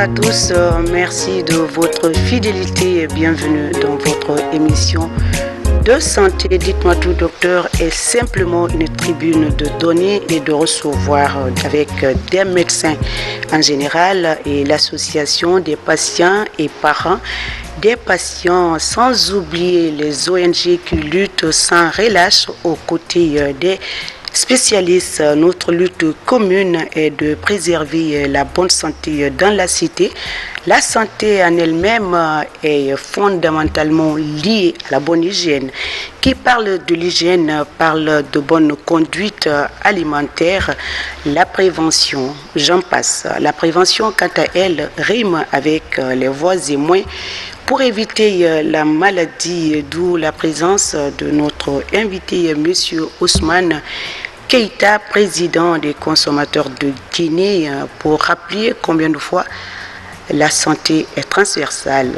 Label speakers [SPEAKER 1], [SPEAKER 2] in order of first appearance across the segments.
[SPEAKER 1] à tous, merci de votre fidélité et bienvenue dans votre émission de santé. Dites-moi tout, docteur, est simplement une tribune de donner et de recevoir avec des médecins en général et l'association des patients et parents des patients, sans oublier les ONG qui luttent sans relâche aux côtés des spécialistes. Notre lutte commune est de préserver la bonne santé dans la cité. La santé en elle-même est fondamentalement liée à la bonne hygiène. Qui parle de l'hygiène parle de bonne conduite alimentaire, la prévention, j'en passe. La prévention, quant à elle, rime avec les voies et moyens pour éviter la maladie, d'où la présence de notre invité, M. Ousmane Keïta, président des consommateurs de Guinée, pour rappeler combien de fois la santé est transversale.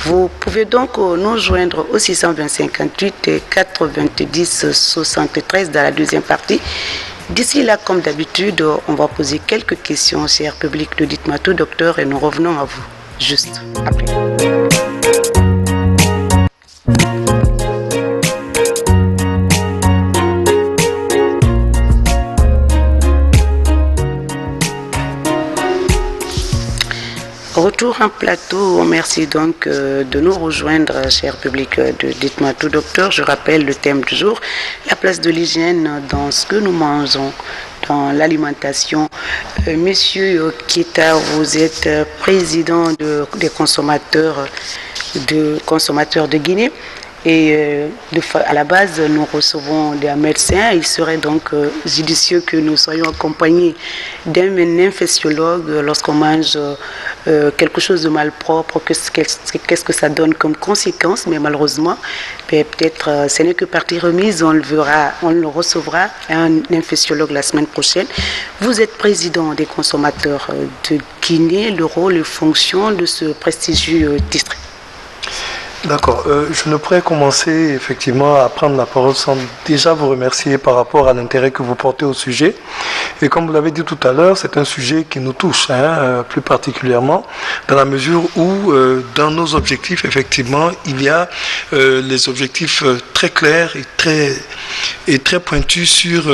[SPEAKER 1] Vous pouvez donc nous joindre au 625 58 90 73 dans la deuxième partie. D'ici là, comme d'habitude, on va poser quelques questions, cher public de Dites-moi tout, docteur, et nous revenons à vous juste après. Retour en plateau, merci donc de nous rejoindre, cher public de Dites-moi tout, docteur. Je rappelle le thème du jour, la place de l'hygiène dans ce que nous mangeons, dans l'alimentation. Monsieur Keïta, vous êtes président des consommateurs de Guinée. Et à la base, nous recevons des médecins. Il serait donc judicieux que nous soyons accompagnés d'un infectiologue lorsqu'on mange quelque chose de malpropre. Qu'est-ce que ça donne comme conséquence? Mais malheureusement, peut-être ce n'est que partie remise. On le recevra un infectiologue la semaine prochaine. Vous êtes président des consommateurs de Guinée. Le rôle et fonction de ce prestigieux district.
[SPEAKER 2] D'accord. Je ne pourrais commencer effectivement à prendre la parole sans déjà vous remercier par rapport à l'intérêt que vous portez au sujet. Et comme vous l'avez dit tout à l'heure, c'est un sujet qui nous touche, plus particulièrement, dans la mesure où dans nos objectifs, effectivement, il y a les objectifs très clairs et très pointus sur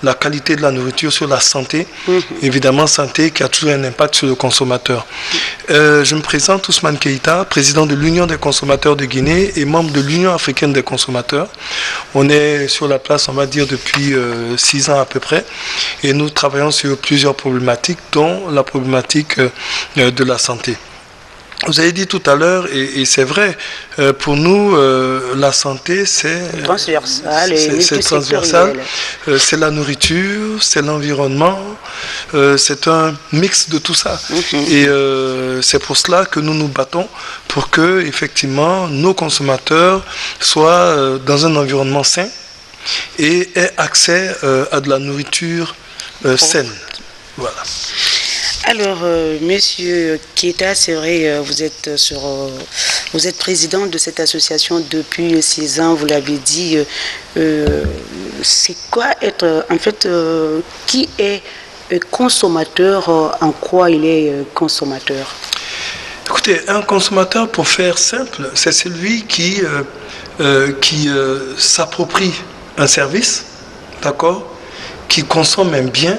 [SPEAKER 2] la qualité de la nourriture, sur la santé. Évidemment, santé qui a toujours un impact sur le consommateur. Je me présente, Ousmane Keïta, président de l'Union des consommateurs de Guinée et membre de l'Union africaine des consommateurs. On est sur la place, on va dire, depuis 6 ans à peu près. Et nous travaillons sur plusieurs problématiques, dont la problématique de la santé. Vous avez dit tout à l'heure, et c'est vrai, pour nous, la santé, c'est transversal. C'est la nourriture, c'est l'environnement, c'est un mix de tout ça. Et c'est pour cela que nous nous battons pour que, effectivement, nos consommateurs soient dans un environnement sain et aient accès à de la nourriture saine. Voilà.
[SPEAKER 1] Alors, Monsieur Keïta, c'est vrai, vous êtes président de cette association depuis 6 ans, vous l'avez dit. C'est quoi être, en fait, qui est consommateur, en quoi il est consommateur?
[SPEAKER 2] Écoutez, un consommateur, pour faire simple, c'est celui qui s'approprie un service, d'accord, qui consomme un bien,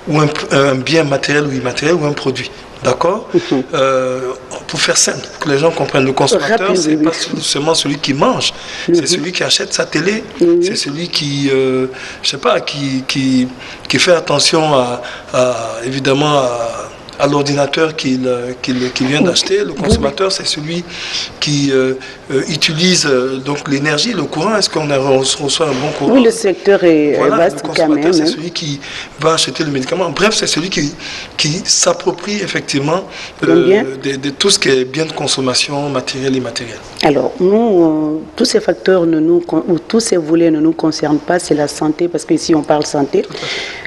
[SPEAKER 2] ou un bien matériel ou immatériel ou un produit. D'accord. Pour faire simple, pour que les gens comprennent, le consommateur, c'est pas seulement celui qui mange, c'est celui qui achète sa télé, c'est celui qui, qui fait attention évidemment à l'ordinateur qu'il vient d'acheter. Le consommateur, c'est celui qui utilise donc l'énergie, le courant. Est-ce qu'on reçoit un bon courant?
[SPEAKER 1] Oui, le secteur est vaste quand même. Le consommateur,
[SPEAKER 2] c'est celui qui va acheter le médicament. Bref, c'est celui qui s'approprie effectivement de tout ce qui est bien de consommation matérielle et immatérielle.
[SPEAKER 1] Alors, nous, tous ces facteurs, ou tous ces volets ne nous concernent pas, c'est la santé, parce qu'ici on parle santé.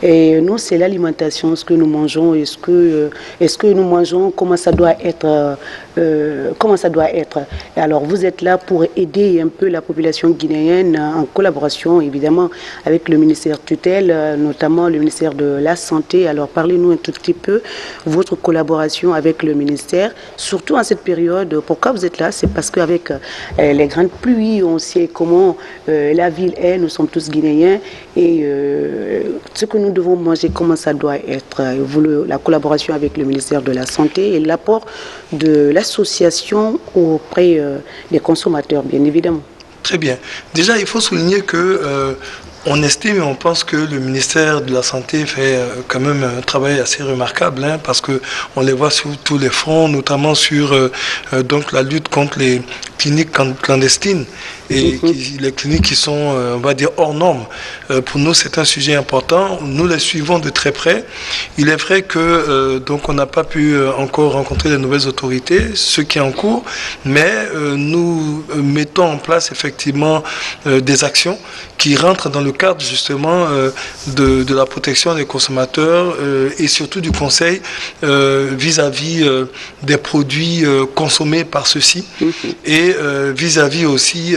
[SPEAKER 1] Et nous, c'est l'alimentation, ce que nous mangeons, est-ce que nous mangeons, comment ça doit être. Et alors, vous êtes là pour aider un peu la population guinéenne en collaboration, évidemment, avec le ministère tutelle, notamment le ministère ministère de la Santé. Alors parlez-nous un tout petit peu votre collaboration avec le ministère, surtout en cette période. Pourquoi vous êtes là? C'est parce qu'avec les grandes pluies, on sait comment la ville est, nous sommes tous Guinéens, et ce que nous devons manger, comment ça doit être. La collaboration avec le ministère de la Santé et l'apport de l'association auprès des consommateurs, bien évidemment.
[SPEAKER 2] Très bien. Déjà, il faut souligner que on estime et on pense que le ministère de la Santé fait quand même un travail assez remarquable, hein, parce que on les voit sur tous les fronts, notamment sur donc la lutte contre les cliniques clandestines et les cliniques qui sont, on va dire, hors normes. Pour nous, c'est un sujet important. Nous les suivons de très près. Il est vrai que donc on n'a pas pu encore rencontrer les nouvelles autorités, ce qui est en cours, mais nous mettons en place effectivement des actions qui rentrent dans le cadre justement de la protection des consommateurs et surtout du conseil vis-à-vis des produits consommés par ceux-ci et vis-à-vis aussi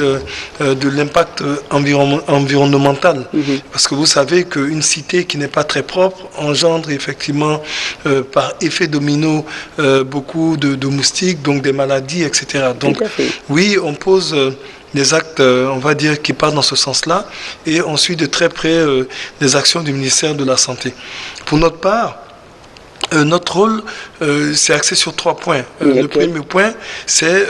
[SPEAKER 2] de l'impact environnemental. Parce que vous savez qu'une cité qui n'est pas très propre engendre effectivement par effet domino beaucoup de moustiques, donc des maladies, etc. Donc oui, on pose des actes, on va dire, qui partent dans ce sens-là, et on suit de très près les actions du ministère de la Santé. Pour notre part, notre rôle, c'est axé sur 3 points. Le premier point, c'est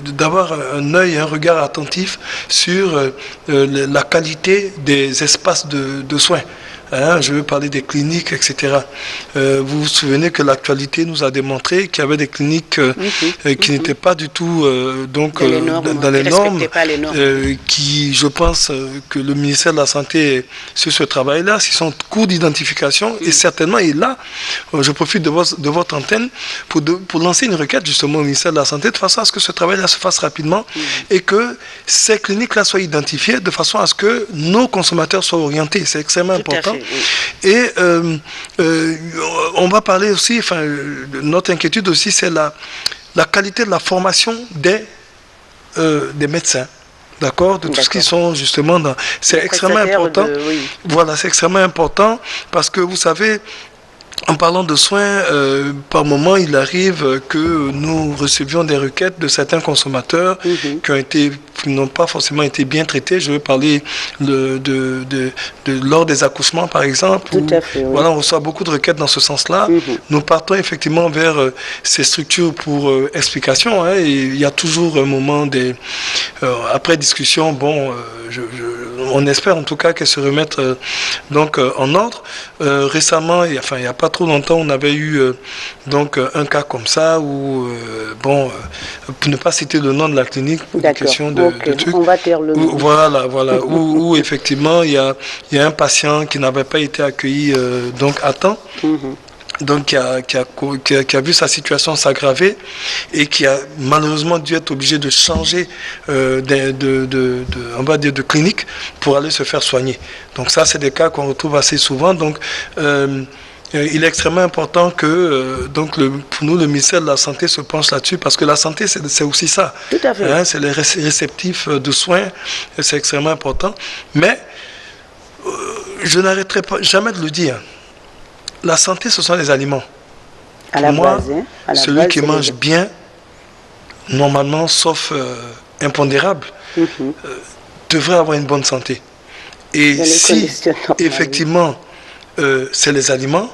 [SPEAKER 2] d'avoir un œil, un regard attentif sur la qualité des espaces de soins. Hein, je veux parler des cliniques, etc. Vous vous souvenez que l'actualité nous a démontré qu'il y avait des cliniques qui n'étaient pas du tout donc, dans les normes, qui, je pense, que le ministère de la Santé, sur ce travail-là, c'est son cours d'identification, et certainement, et là, je profite de votre antenne pour lancer une requête justement au ministère de la Santé, de façon à ce que ce travail-là se fasse rapidement, et que ces cliniques-là soient identifiées, de façon à ce que nos consommateurs soient orientés. C'est extrêmement important. Et on va parler aussi, enfin, notre inquiétude aussi, c'est la qualité de la formation des médecins. D'accord, de tout ce qui sont justement dans. C'est extrêmement important. Voilà, c'est extrêmement important parce que vous savez, en parlant de soins, par moment, il arrive que nous recevions des requêtes de certains consommateurs qui n'ont pas forcément été bien traités. Je veux parler lors des accouchements, par exemple.
[SPEAKER 1] Tout à fait,
[SPEAKER 2] voilà, on reçoit beaucoup de requêtes dans ce sens-là. Nous partons effectivement vers ces structures pour explication. Hein, et il y a toujours un moment après discussion. Bon, on espère en tout cas qu'elles se remettent donc en ordre. Récemment, il n'y a pas trop longtemps, on avait eu donc un cas comme ça où, pour ne pas citer le nom de la clinique, pour des questions de trucs.
[SPEAKER 1] On va taire le nom.
[SPEAKER 2] Voilà, où effectivement il y a un patient qui n'avait pas été accueilli donc à temps. Donc qui a vu sa situation s'aggraver et qui a malheureusement dû être obligé de changer on va dire de clinique pour aller se faire soigner. Donc ça, c'est des cas qu'on retrouve assez souvent. Donc il est extrêmement important que pour nous, le ministère de la Santé se penche là-dessus, parce que la santé, c'est aussi ça.
[SPEAKER 1] Tout à fait.
[SPEAKER 2] Hein, c'est les réceptifs de soins, c'est extrêmement important. Mais je n'arrêterai jamais de le dire. La santé, ce sont les aliments. Pour moi, celui qui mange bien, normalement, sauf impondérable, devrait avoir une bonne santé. Et si, effectivement, c'est les aliments,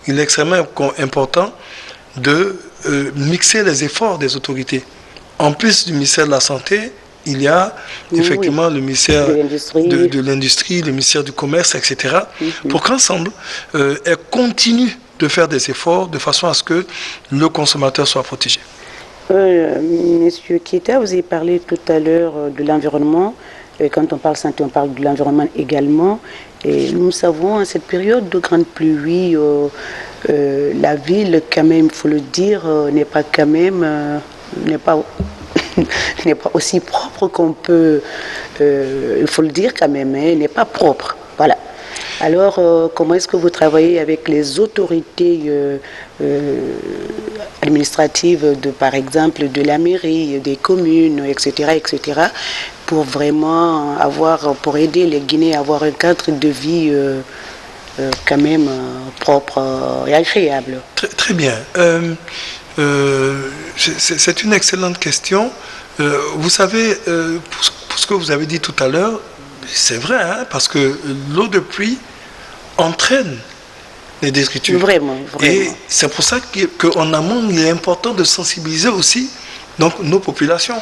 [SPEAKER 2] il est extrêmement important de mixer les efforts des autorités. En plus du ministère de la Santé, il y a effectivement le ministère de l'Industrie, le ministère du Commerce, etc. Pour qu'ensemble, elles continuent de faire des efforts de façon à ce que le consommateur soit protégé.
[SPEAKER 1] Monsieur Keita, vous avez parlé tout à l'heure de l'environnement. Quand on parle santé, on parle de l'environnement également. Et nous savons, en cette période de grande pluie, la ville, quand même, il faut le dire, n'est pas aussi propre qu'on peut, il faut le dire quand même, n'est pas propre. Voilà. Alors, comment est-ce que vous travaillez avec les autorités administratives, par exemple, de la mairie, des communes, etc., pour vraiment pour aider les Guinéens à avoir un cadre de vie quand même propre et agréable.
[SPEAKER 2] Très, très bien. C'est une excellente question. Vous savez, pour ce que vous avez dit tout à l'heure, c'est vrai, hein, parce que l'eau de pluie entraîne les détritus.
[SPEAKER 1] Vraiment, vraiment.
[SPEAKER 2] Et c'est pour ça qu'en amont, il est important de sensibiliser aussi donc, nos populations.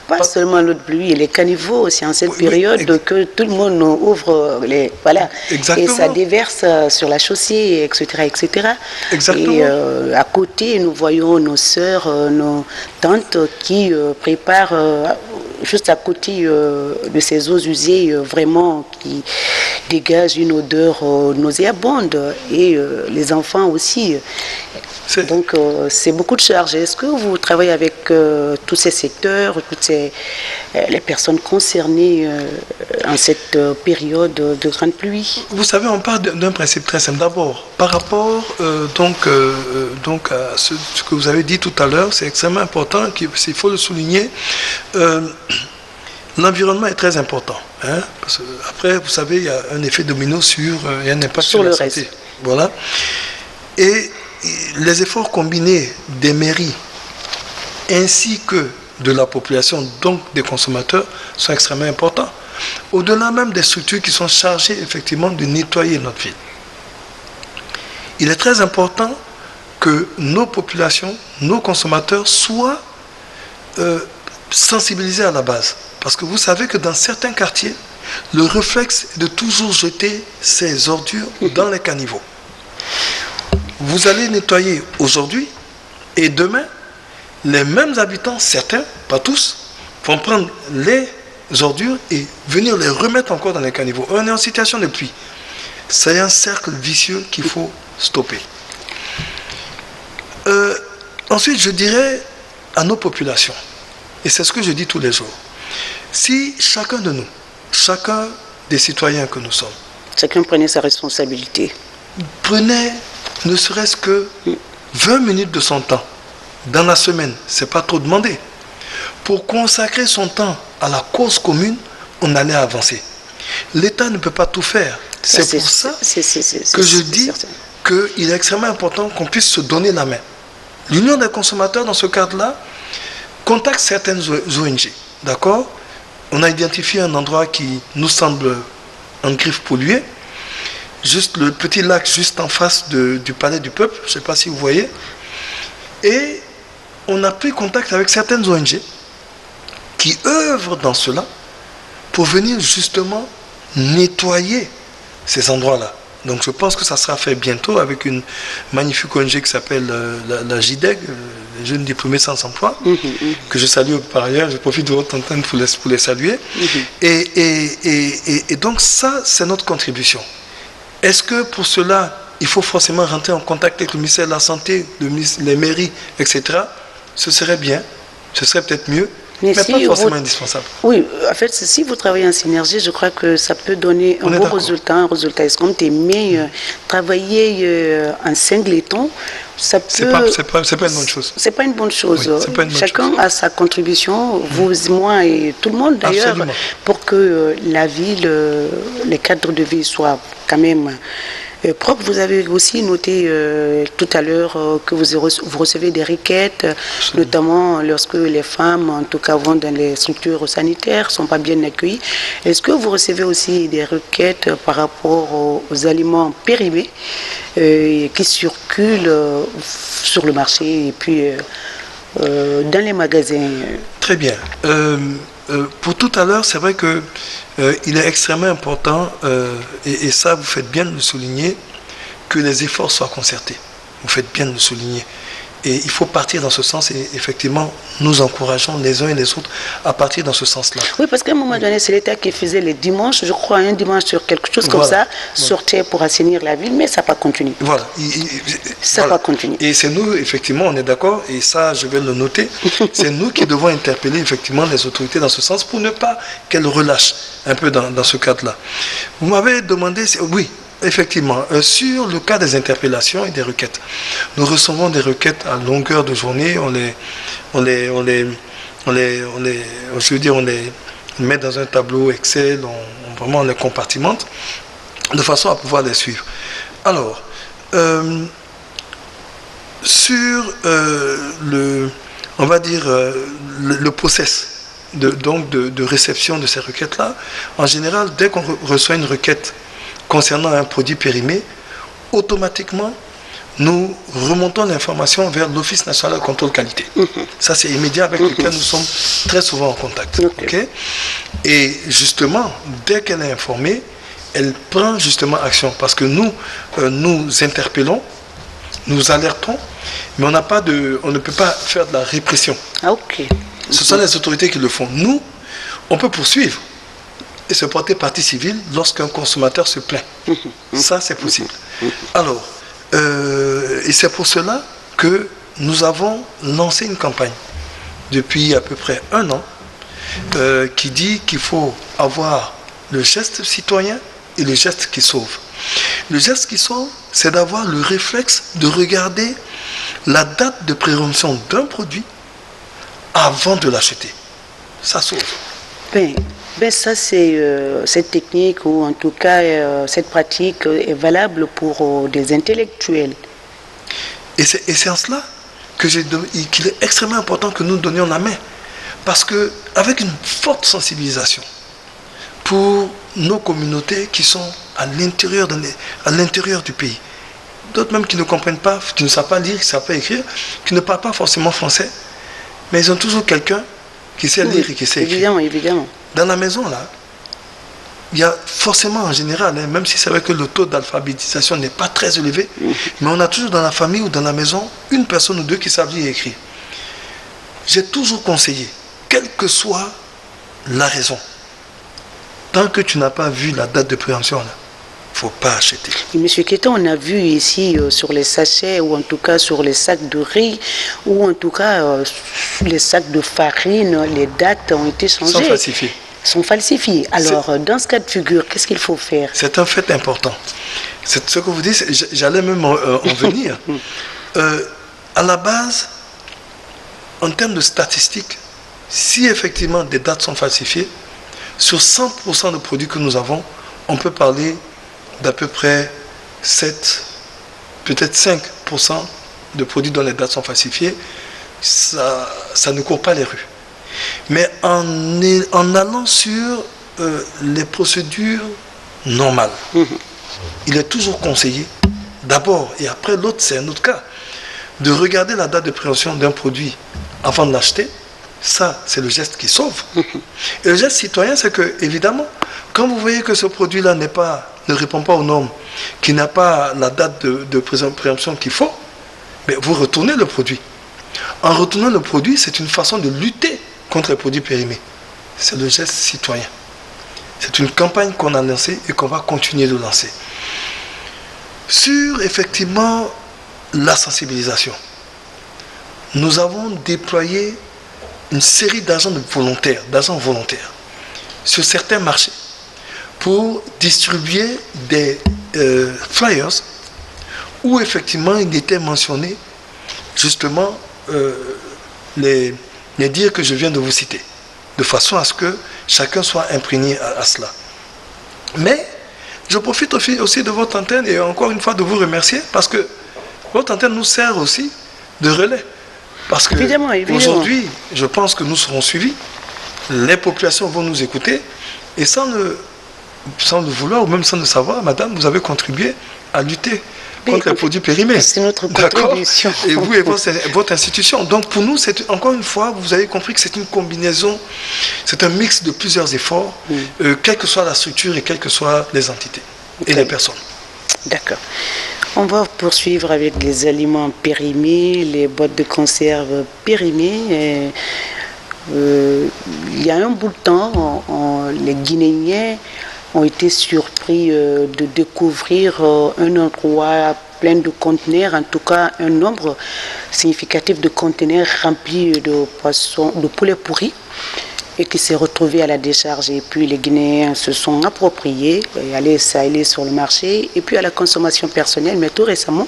[SPEAKER 1] Pas seulement l'eau de pluie, et les caniveaux aussi en cette
[SPEAKER 2] Oui,
[SPEAKER 1] période que tout le monde ouvre les voilà
[SPEAKER 2] Exactement.
[SPEAKER 1] et ça déverse sur la chaussée, etc., etc.
[SPEAKER 2] Exactement.
[SPEAKER 1] Et à côté, nous voyons nos sœurs, nos tantes qui préparent juste à côté de ces eaux usées vraiment qui dégagent une odeur nauséabonde et les enfants aussi. Donc c'est beaucoup de charges. Est-ce que vous travaillez avec tous ces secteurs, toutes les personnes concernées en cette période de grande pluie?
[SPEAKER 2] Vous savez, on parle d'un principe très simple. D'abord, par rapport donc à ce que vous avez dit tout à l'heure, c'est extrêmement important, il faut le souligner. L'environnement est très important. Hein, parce que après, vous savez, il y a un effet domino il y a un impact sur la santé.
[SPEAKER 1] Reste.
[SPEAKER 2] Voilà. Et les efforts combinés des mairies ainsi que de la population, donc des consommateurs, sont extrêmement importants. Au-delà même des structures qui sont chargées effectivement de nettoyer notre ville. Il est très important que nos populations, nos consommateurs soient sensibilisés à la base. Parce que vous savez que dans certains quartiers, le réflexe est de toujours jeter ses ordures dans les caniveaux. Vous allez nettoyer aujourd'hui et demain, les mêmes habitants, certains, pas tous, vont prendre les ordures et venir les remettre encore dans les caniveaux. On est en situation de pluie. C'est un cercle vicieux qu'il faut stopper. Ensuite, je dirais à nos populations, et c'est ce que je dis tous les jours, si chacun de nous, chacun des citoyens que nous sommes,
[SPEAKER 1] chacun prenait sa responsabilité.
[SPEAKER 2] Prenait ne serait-ce que 20 minutes de son temps dans la semaine, c'est pas trop demandé. Pour consacrer son temps à la cause commune, on allait avancer. L'État ne peut pas tout faire. C'est pour ça que je dis qu'il est extrêmement important qu'on puisse se donner la main. L'Union des consommateurs, dans ce cadre-là, contacte certaines ONG. D'accord ? On a identifié un endroit qui nous semble en griffe polluée. Juste le petit lac juste en face du Palais du Peuple, je ne sais pas si vous voyez. Et on a pris contact avec certaines ONG qui œuvrent dans cela pour venir justement nettoyer ces endroits-là. Donc je pense que ça sera fait bientôt avec une magnifique ONG qui s'appelle la JDEG, les jeunes diplômés sans emploi, que je salue par ailleurs, je profite de votre antenne pour les saluer. Et donc ça, c'est notre contribution. Est-ce que pour cela, il faut forcément rentrer en contact avec le ministère de la Santé, les mairies, etc. Ce serait bien, ce serait peut-être mieux, mais pas forcément indispensable.
[SPEAKER 1] Oui, en fait, si vous travaillez en synergie, je crois que ça peut donner un bon résultat, un résultat escompté. Mais travailler en singleton, ça peut...
[SPEAKER 2] C'est pas une bonne chose.
[SPEAKER 1] C'est pas une bonne chose.
[SPEAKER 2] Oui,
[SPEAKER 1] chacun a sa contribution, vous, moi et tout le monde d'ailleurs, pour que la ville, les cadres de vie soient quand même propres. Vous avez aussi noté tout à l'heure que vous recevez des requêtes, notamment lorsque les femmes, en tout cas, vont dans les structures sanitaires, ne sont pas bien accueillies. Est-ce que vous recevez aussi des requêtes par rapport aux aliments périmés qui circulent sur le marché et puis dans les magasins?
[SPEAKER 2] Très bien. Pour tout à l'heure, c'est vrai que il est extrêmement important, et ça vous faites bien de le souligner, que les efforts soient concertés. Vous faites bien de le souligner. Et il faut partir dans ce sens et effectivement, nous encourageons les uns et les autres à partir dans ce sens-là.
[SPEAKER 1] Oui, parce qu'à un moment donné, c'est l'État qui faisait les dimanches, je crois, un dimanche sur quelque chose comme ça, sortait pour assainir la ville, mais ça n'a pas continué.
[SPEAKER 2] Voilà.
[SPEAKER 1] Ça n'a pas continué.
[SPEAKER 2] Et c'est nous, effectivement, on est d'accord, et ça, je vais le noter, c'est nous qui devons interpeller effectivement les autorités dans ce sens pour ne pas qu'elles relâchent un peu dans ce cadre-là. Vous m'avez demandé, oui, effectivement, sur le cas des interpellations et des requêtes, nous recevons des requêtes à longueur de journée, on les met dans un tableau Excel, vraiment on les compartimente, de façon à pouvoir les suivre. Alors, sur on va dire, le process de réception de ces requêtes-là, en général, dès qu'on reçoit une requête concernant un produit périmé, automatiquement, nous remontons l'information vers l'Office national de contrôle qualité. Ça, c'est immédiat, avec lequel nous sommes très souvent en contact. Okay? Et justement, dès qu'elle est informée, elle prend justement action. Parce que nous, nous interpellons, nous alertons, mais on ne peut pas faire de la répression. Ce sont les autorités qui le font. Nous, on peut poursuivre et se porter partie civile lorsqu'un consommateur se plaint. Ça, c'est possible. Alors, et c'est pour cela que nous avons lancé une campagne depuis à peu près 1 an qui dit qu'il faut avoir le geste citoyen et le geste qui sauve. Le geste qui sauve, c'est d'avoir le réflexe de regarder la date de péremption d'un produit avant de l'acheter. Ça sauve.
[SPEAKER 1] Ça, cette technique, ou en tout cas cette pratique est valable pour des intellectuels.
[SPEAKER 2] Et c'est en cela qu'il est extrêmement important que nous donnions la main. Parce qu'avec une forte sensibilisation pour nos communautés qui sont à l'intérieur du pays, d'autres même qui ne comprennent pas, qui ne savent pas lire, qui ne savent pas écrire, qui ne parlent pas forcément français, mais ils ont toujours quelqu'un qui sait lire et qui sait écrire.
[SPEAKER 1] Évidemment.
[SPEAKER 2] Dans la maison, là, il y a forcément en général, même si c'est vrai que le taux d'alphabétisation n'est pas très élevé, mais on a toujours dans la famille ou dans la maison une personne ou deux qui savent lire et écrire. J'ai toujours conseillé, quelle que soit la raison, tant que tu n'as pas vu la date de préemption, il ne faut pas acheter.
[SPEAKER 1] Et Monsieur Keita, on a vu ici sur les sachets, ou en tout cas sur les sacs de riz, ou en tout cas les sacs de farine, les dates ont été changées. Sont falsifiés. Alors, dans ce cas de figure, qu'est-ce qu'il faut faire?
[SPEAKER 2] C'est un fait important. C'est ce que vous dites, j'allais même en venir. À la base, en termes de statistiques, si effectivement des dates sont falsifiées, sur 100% de produits que nous avons, on peut parler d'à peu près 7, peut-être 5% de produits dont les dates sont falsifiées. Ça ne court pas les rues. Mais en allant sur les procédures normales, il est toujours conseillé, d'abord, et après l'autre, c'est un autre cas, de regarder la date de péremption d'un produit avant de l'acheter. Ça, c'est le geste qui sauve. Et le geste citoyen, c'est que, évidemment, quand vous voyez que ce produit-là ne répond pas aux normes, qui n'a pas la date de péremption qu'il faut, mais vous retournez le produit. En retournant le produit, c'est une façon de lutter contre les produits périmés. C'est le geste citoyen. C'est une campagne qu'on a lancée et qu'on va continuer de lancer. Sur, effectivement, la sensibilisation, nous avons déployé une série d'agents volontaires sur certains marchés pour distribuer des flyers où effectivement il était mentionné justement les dires que je viens de vous citer, de façon à ce que chacun soit imprégné à cela. Mais je profite aussi de votre antenne et encore une fois de vous remercier parce que votre antenne nous sert aussi de relais. Parce que aujourd'hui, je pense que nous serons suivis, les populations vont nous écouter et sans le vouloir ou même sans le savoir, madame, vous avez contribué à lutter contre les produits périmés.
[SPEAKER 1] C'est notre contribution.
[SPEAKER 2] Et vous et votre institution. Donc pour nous, encore une fois, vous avez compris que c'est une combinaison, c'est un mix de plusieurs efforts, quelle que soit la structure et quelles que soient les entités et les personnes.
[SPEAKER 1] D'accord. On va poursuivre avec les aliments périmés, les boîtes de conserve périmées. Il y a un bout de temps, les Guinéens ont été surpris de découvrir un endroit plein de conteneurs, en tout cas un nombre significatif de conteneurs remplis de poissons, de poulets pourris, et qui s'est retrouvé à la décharge. Et puis les Guinéens se sont appropriés, et allaient sur le marché, et puis à la consommation personnelle. Mais tout récemment,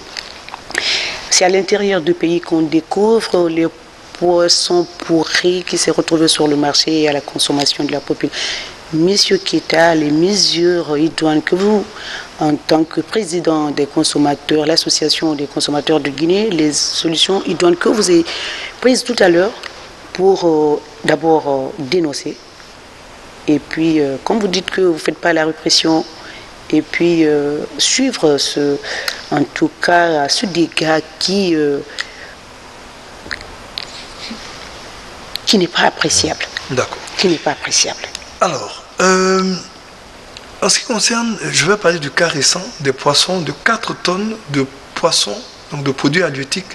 [SPEAKER 1] c'est à l'intérieur du pays qu'on découvre les poissons pourris qui s'est retrouvé sur le marché et à la consommation de la population. Monsieur Keita, les mesures idoines que vous en tant que président des consommateurs, l'association des consommateurs de Guinée, les solutions idoines que vous avez prises tout à l'heure pour d'abord dénoncer. Et puis, comme vous dites que vous ne faites pas la répression, et puis suivre en tout cas ce dégât qui n'est pas appréciable.
[SPEAKER 2] D'accord.
[SPEAKER 1] Qui n'est pas appréciable.
[SPEAKER 2] Alors, en ce qui concerne, je vais parler du cas récent des poissons, de 4 tonnes de poissons, donc de produits halieutiques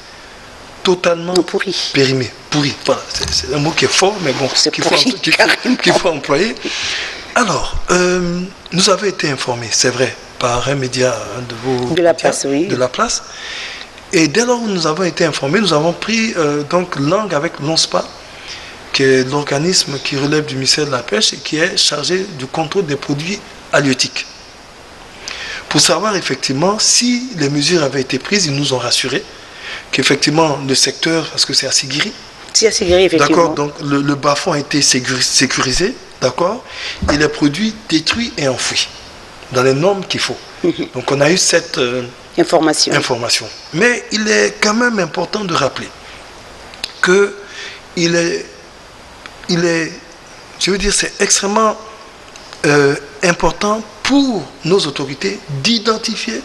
[SPEAKER 2] totalement périmés. Pourris. Voilà, c'est un mot qui est fort, mais bon, qu'il faut employer. Alors, nous avons été informés, c'est vrai, par un média de vos...
[SPEAKER 1] De la place, oui.
[SPEAKER 2] De la place. Et dès lors où nous avons été informés, nous avons pris donc langue avec l'ONSPA, qui est l'organisme qui relève du ministère de la Pêche et qui est chargé du contrôle des produits halieutiques. Pour savoir effectivement si les mesures avaient été prises, ils nous ont rassuré qu'effectivement le secteur, parce que c'est à Sigiri,
[SPEAKER 1] c'est à Sigiri, effectivement.
[SPEAKER 2] D'accord, donc le bas-fond a été sécurisé, d'accord, et les produits détruits et enfouis dans les normes qu'il faut. Donc on a eu cette information. Mais il est quand même important de rappeler que c'est extrêmement important pour nos autorités d'identifier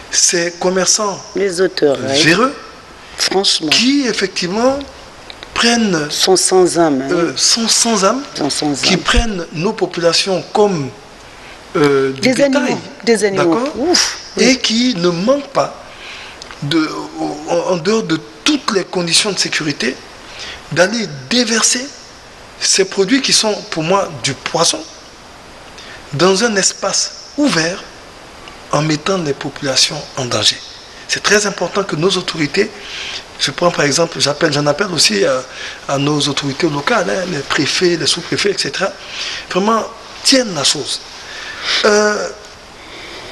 [SPEAKER 2] ces commerçants
[SPEAKER 1] les auteurs
[SPEAKER 2] véreux,
[SPEAKER 1] franchement,
[SPEAKER 2] qui effectivement
[SPEAKER 1] sont sans âme,
[SPEAKER 2] qui prennent nos populations comme du bétail,
[SPEAKER 1] des animaux,
[SPEAKER 2] et qui ne manquent pas, en dehors de toutes les conditions de sécurité, d'aller déverser ces produits qui sont pour moi du poisson dans un espace ouvert en mettant les populations en danger. C'est très important que nos autorités, je prends par exemple, j'en appelle aussi à nos autorités locales, les préfets, les sous-préfets, etc., vraiment tiennent la chose.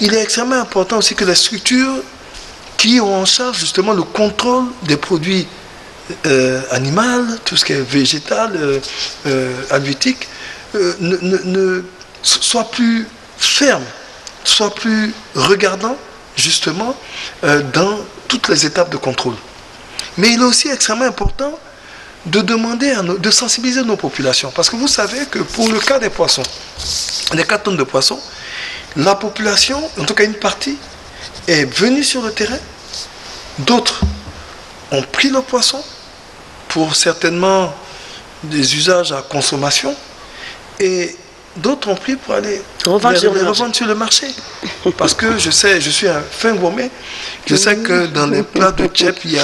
[SPEAKER 2] Il est extrêmement important aussi que les structures qui ont en charge justement le contrôle des produits animaux, tout ce qui est végétal, halieutique, soient plus fermes, soient plus regardants justement dans toutes les étapes de contrôle. Mais il est aussi extrêmement important de demander, de sensibiliser nos populations. Parce que vous savez que pour le cas des poissons, les 4 tonnes de poissons, la population, en tout cas une partie, est venue sur le terrain. D'autres ont pris le poisson pour certainement des usages à consommation. Et d'autres ont pris pour aller revendre sur le marché. Parce que je sais, je suis un fin gourmet, je sais que dans les plats de tchèp, il y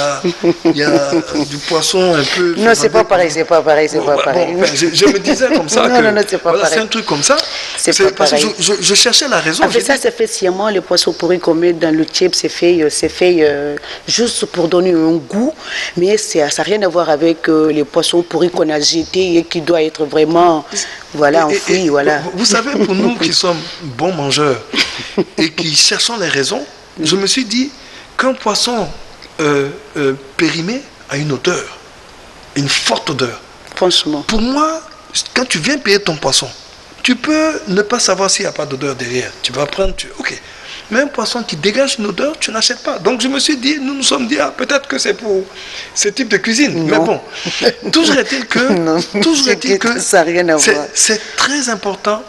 [SPEAKER 2] a du poisson un peu...
[SPEAKER 1] Non, c'est pas pareil, c'est pas pareil, c'est pas pareil.
[SPEAKER 2] Bon, je me disais comme ça
[SPEAKER 1] non, c'est pas pareil.
[SPEAKER 2] C'est un truc comme ça.
[SPEAKER 1] C'est pas
[SPEAKER 2] parce
[SPEAKER 1] pareil.
[SPEAKER 2] que je cherchais la raison.
[SPEAKER 1] En fait, ça, c'est fait sciemment, les poissons pourris qu'on met dans le tchèp, c'est fait juste pour donner un goût, mais ça n'a rien à voir avec les poissons pourris qu'on a jetés et qui doivent être vraiment... Voilà, enfouis, voilà.
[SPEAKER 2] Vous savez, pour nous qui sommes bons mangeurs et qui cherchons les raisons, je me suis dit qu'un poisson périmé a une odeur, une forte odeur.
[SPEAKER 1] Franchement.
[SPEAKER 2] Pour moi, quand tu viens payer ton poisson, tu peux ne pas savoir s'il n'y a pas d'odeur derrière. Tu vas prendre, ok. Mais un poisson qui dégage une odeur, tu n'achètes pas. Donc je me suis dit, nous sommes dit, peut-être que c'est pour ce type de cuisine.
[SPEAKER 1] Non.
[SPEAKER 2] Mais bon, toujours est-il que
[SPEAKER 1] ça n'a rien à voir.
[SPEAKER 2] C'est très important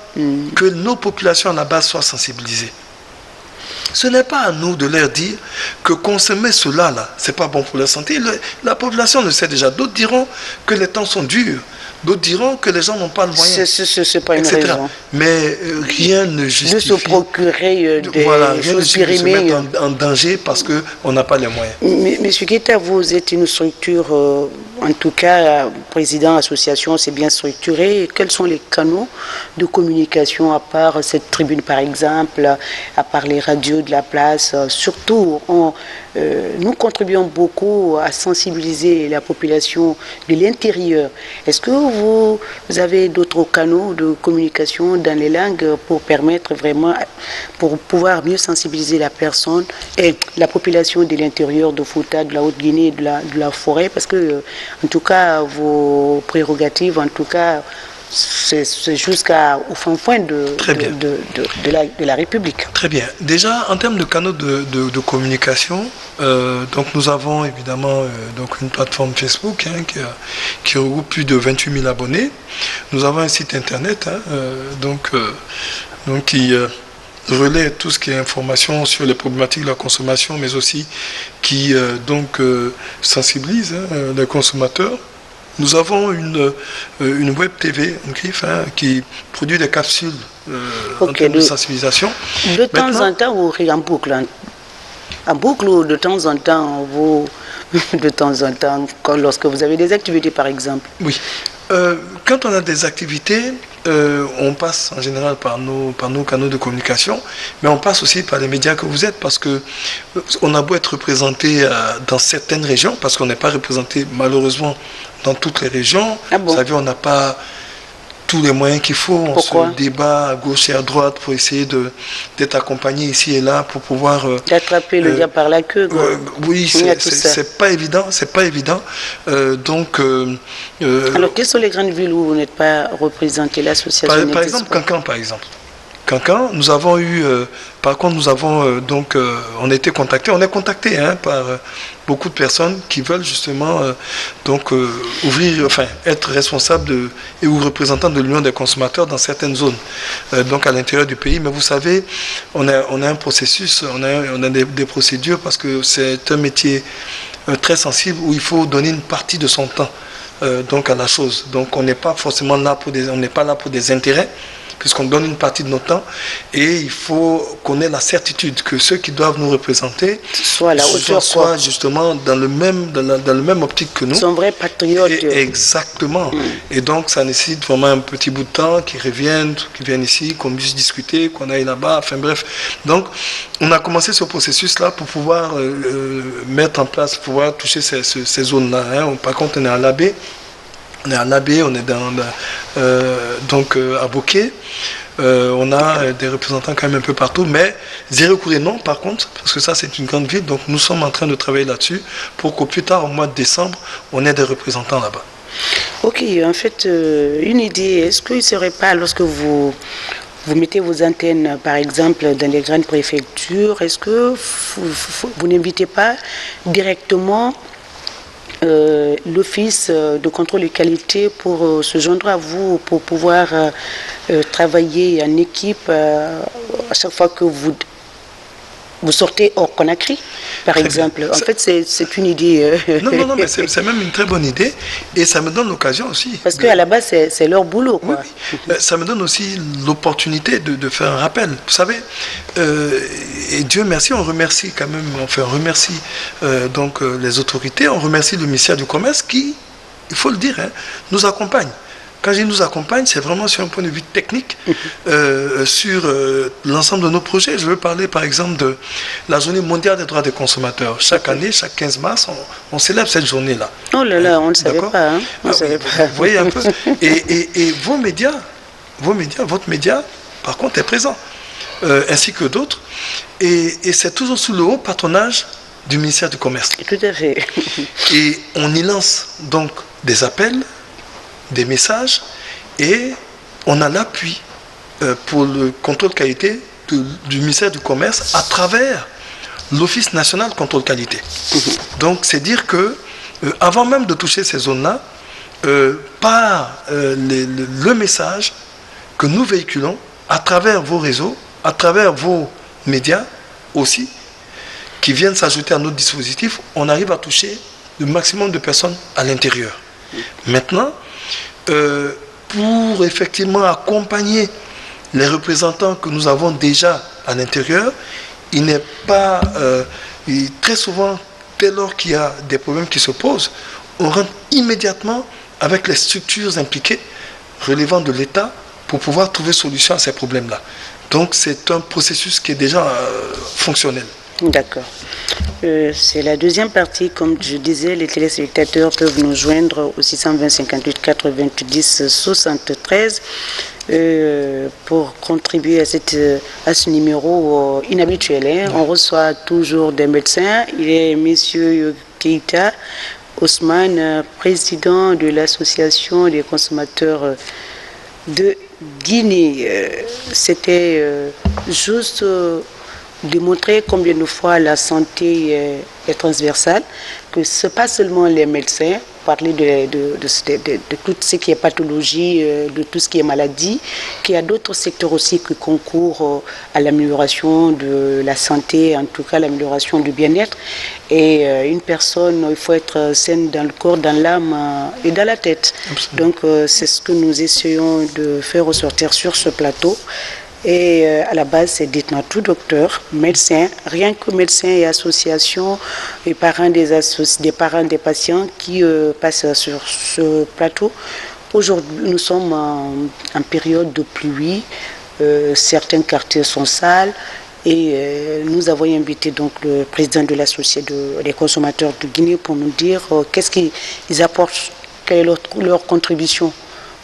[SPEAKER 2] que nos populations à la base soient sensibilisées. Ce n'est pas à nous de leur dire que consommer cela, là, c'est pas bon pour la santé. La population le sait déjà. D'autres diront que les temps sont durs. D'autres diront que les gens n'ont pas le moyen.
[SPEAKER 1] C'est pas une raison.
[SPEAKER 2] Mais rien ne justifie
[SPEAKER 1] de se procurer des choses périmées.
[SPEAKER 2] Se mettre en danger parce qu'on n'a pas les moyens.
[SPEAKER 1] Monsieur Guetta, vous êtes une structure, en tout cas, président association, c'est bien structuré. Quels sont les canaux de communication, à part cette tribune par exemple, à part les radios de la place? Surtout, nous contribuons beaucoup à sensibiliser la population de l'intérieur. Est-ce que vous avez d'autres canaux de communication dans les langues pour permettre vraiment, pour pouvoir mieux sensibiliser la personne et la population de l'intérieur de Fouta, de la Haute-Guinée, de la forêt? Parce que, en tout cas, vos prérogatives, en tout cas, c'est jusqu'au fin fond de la République.
[SPEAKER 2] Très bien. Déjà, en termes de canaux de communication, donc nous avons évidemment donc une plateforme Facebook qui regroupe plus de 28 000 abonnés. Nous avons un site internet donc qui relaie tout ce qui est information sur les problématiques de la consommation, mais aussi qui sensibilise les consommateurs. Nous avons une web TV, une griffe, qui produit des capsules en termes de sensibilisation.
[SPEAKER 1] De temps en temps, vous riez en boucle. En boucle ou de temps en temps, lorsque vous avez des activités par exemple?
[SPEAKER 2] Oui. Quand on a des activités, on passe en général par nos canaux de communication, mais on passe aussi par les médias que vous êtes, parce que on a beau être représenté dans certaines régions, parce qu'on n'est pas représenté malheureusement dans toutes les régions.
[SPEAKER 1] Ah bon?
[SPEAKER 2] Vous savez, on n'a pas tous les moyens qu'il faut. On
[SPEAKER 1] Pourquoi?
[SPEAKER 2] se débat à gauche et à droite pour essayer d'être accompagné ici et là pour pouvoir
[SPEAKER 1] d'attraper le diable par la queue.
[SPEAKER 2] Oui, c'est pas évident, c'est pas évident.
[SPEAKER 1] Alors, quelles sont les grandes villes où vous n'êtes pas représenté, l'association?
[SPEAKER 2] Par exemple, Cancan, par exemple. Cancan, nous avons eu, par contre, nous avons on a été contactés, par beaucoup de personnes qui veulent justement être responsables ou représentants de l'Union des consommateurs dans certaines zones, donc à l'intérieur du pays. Mais vous savez, on a un processus, on a des procédures, parce que c'est un métier très sensible où il faut donner une partie de son temps donc à la chose. Donc on n'est pas forcément là pour des intérêts, puisqu'on donne une partie de notre temps, et il faut qu'on ait la certitude que ceux qui doivent nous représenter
[SPEAKER 1] soient
[SPEAKER 2] justement dans le même optique que nous.
[SPEAKER 1] Sont vrais patriotes.
[SPEAKER 2] Exactement. Et donc ça nécessite vraiment un petit bout de temps qu'ils viennent ici, qu'on puisse discuter, qu'on aille là-bas, enfin bref. Donc on a commencé ce processus-là pour pouvoir mettre en place, pouvoir toucher ces zones-là. Par contre, on est à l'Abbé. On est à l'Abbé, on est à Bokeh. On a des représentants quand même un peu partout, mais Zéro-Couré non, par contre, parce que ça c'est une grande ville, donc nous sommes en train de travailler là-dessus pour qu'au plus tard, au mois de décembre, on ait des représentants là-bas.
[SPEAKER 1] Ok, en fait, une idée, est-ce qu'il ne serait pas, lorsque vous mettez vos antennes, par exemple, dans les grandes préfectures, est-ce que vous n'invitez pas directement l'office de contrôle de qualité pour se joindre à vous, pour pouvoir travailler en équipe à chaque fois que vous sortez hors Conakry, par exemple? En fait, c'est une idée.
[SPEAKER 2] Non, mais c'est même une très bonne idée, et ça me donne l'occasion aussi.
[SPEAKER 1] Parce qu'à la base, c'est leur boulot, quoi.
[SPEAKER 2] Oui. Ça me donne aussi l'opportunité de faire un rappel. Vous savez, et Dieu merci, on remercie quand même, les autorités, on remercie le ministère du Commerce qui, il faut le dire, nous accompagne. Quand je dis nous accompagne, c'est vraiment sur un point de vue technique, sur l'ensemble de nos projets. Je veux parler par exemple de la journée mondiale des droits des consommateurs. Chaque année, chaque 15 mars, on célèbre cette journée-là.
[SPEAKER 1] Oh là là, on ne savait pas.
[SPEAKER 2] Vous voyez un peu. Et votre média, par contre, est présent, ainsi que d'autres. Et c'est toujours sous le haut patronage du ministère du Commerce.
[SPEAKER 1] Tout à fait.
[SPEAKER 2] Et on y lance donc des appels, des messages, et on a l'appui pour le contrôle qualité du ministère du Commerce à travers l'Office national contrôle qualité. Donc c'est dire que avant même de toucher ces zones-là, par le message que nous véhiculons à travers vos réseaux, à travers vos médias aussi, qui viennent s'ajouter à notre dispositif, on arrive à toucher le maximum de personnes à l'intérieur. Maintenant, pour effectivement accompagner les représentants que nous avons déjà à l'intérieur, il n'est pas très souvent, dès lors qu'il y a des problèmes qui se posent, on rentre immédiatement avec les structures impliquées relevant de l'État pour pouvoir trouver solution à ces problèmes-là. Donc c'est un processus qui est déjà fonctionnel.
[SPEAKER 1] D'accord. C'est la deuxième partie. Comme je disais, les téléspectateurs peuvent nous joindre au 620 58 90 73 pour contribuer à ce numéro inhabituel. On reçoit toujours des médecins. Il est M. Keita Ousmane, président de l'association des consommateurs de Guinée. C'était juste démontrer combien de fois la santé est transversale, que ce n'est pas seulement les médecins, parler de tout ce qui est pathologie, de tout ce qui est maladie, qu'il y a d'autres secteurs aussi qui concourent à l'amélioration de la santé, en tout cas l'amélioration du bien-être. Et une personne, il faut être saine dans le corps, dans l'âme et dans la tête. Absolument. Donc c'est ce que nous essayons de faire ressortir sur ce plateau. Et à la base, c'est Dites-moi tout, docteur, médecin, rien que médecins et associations et parents des parents des patients qui passent sur ce plateau. Aujourd'hui, nous sommes en période de pluie, certains quartiers sont sales et nous avons invité donc le président de l'association des consommateurs de Guinée pour nous dire qu'est-ce qu'ils apportent, quelle est leur contribution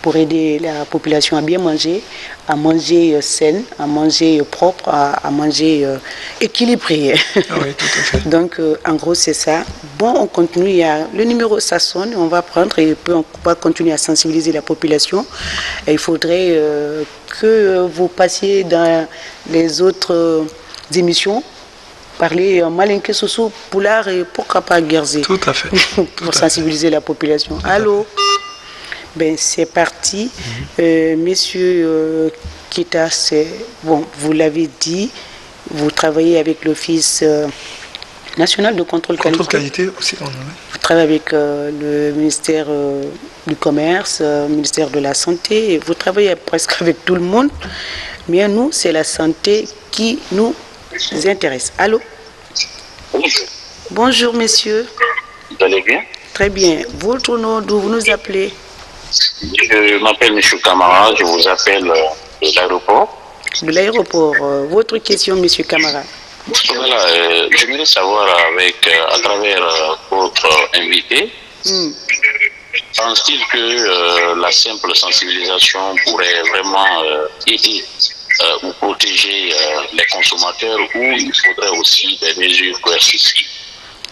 [SPEAKER 1] pour aider la population à bien manger, à manger saine, à manger propre, à manger équilibré.
[SPEAKER 2] Ah oui, tout à fait.
[SPEAKER 1] Donc, en gros, c'est ça. Bon, on continue. Il y a le numéro, ça sonne, on va prendre et on va continuer à sensibiliser la population. Et il faudrait que vous passiez dans les autres émissions, parler malinké, sousou, poulard et pourquoi pas guerzé.
[SPEAKER 2] Tout à fait.
[SPEAKER 1] Pour sensibiliser la population. Allô? Ben, c'est parti. Messieurs Kita, bon, vous l'avez dit, vous travaillez avec l'Office national de contrôle qualité.
[SPEAKER 2] Contrôle qualité aussi.
[SPEAKER 1] Vous travaillez avec le ministère du Commerce, le ministère de la Santé. Vous travaillez presque avec tout le monde. Mais nous, c'est la santé qui nous intéresse. Allô?
[SPEAKER 3] Bonjour.
[SPEAKER 1] Bonjour, messieurs.
[SPEAKER 3] Vous allez bien?
[SPEAKER 1] Très bien. Votre nom, d'où vous nous appelez?
[SPEAKER 3] Je m'appelle M. Camara, je vous appelle de l'aéroport.
[SPEAKER 1] De l'aéroport. Votre question, M. Camara.
[SPEAKER 3] Voilà, j'aimerais savoir à travers votre invité, pense-t-il que la simple sensibilisation pourrait vraiment aider ou protéger les consommateurs ou il faudrait aussi des mesures coercitives?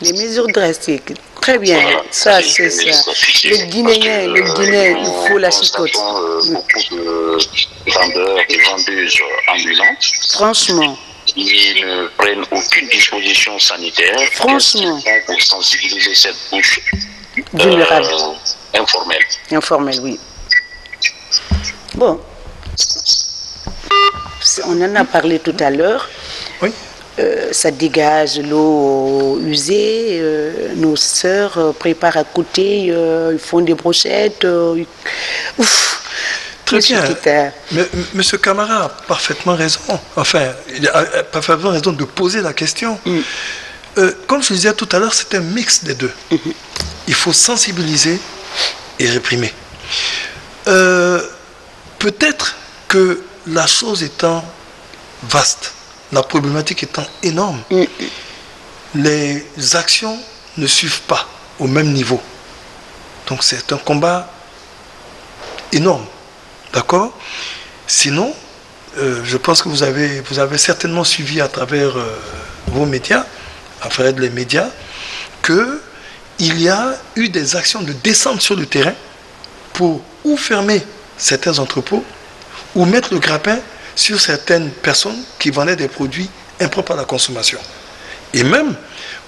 [SPEAKER 1] Les mesures drastiques. Très bien, voilà, ça c'est ça. Le Guinéen, il faut la chicote.
[SPEAKER 3] Beaucoup de vendeurs et vendeuses ambulantes.
[SPEAKER 1] Franchement.
[SPEAKER 3] Ils ne prennent aucune disposition sanitaire.
[SPEAKER 1] Franchement.
[SPEAKER 3] Pour sensibiliser cette couche
[SPEAKER 1] vulnérable.
[SPEAKER 3] Informelle.
[SPEAKER 1] Informelle, oui. Bon. On en a parlé tout à l'heure.
[SPEAKER 2] Oui.
[SPEAKER 1] Ça dégage l'eau usée, nos sœurs préparent à côté, ils font des brochettes.
[SPEAKER 2] Très bien. Monsieur Camara a parfaitement raison. Enfin, il a parfaitement raison de poser la question. Comme je le disais tout à l'heure, c'est un mix des deux. Il faut sensibiliser et réprimer. Peut-être que la chose étant vaste, la problématique étant énorme, les actions ne suivent pas au même niveau. Donc c'est un combat énorme. D'accord? Sinon, je pense que vous avez certainement suivi à travers vos médias, à travers les médias, qu'il y a eu des actions de descente sur le terrain pour ou fermer certains entrepôts ou mettre le grappin sur certaines personnes qui vendaient des produits impropres à la consommation. Et même,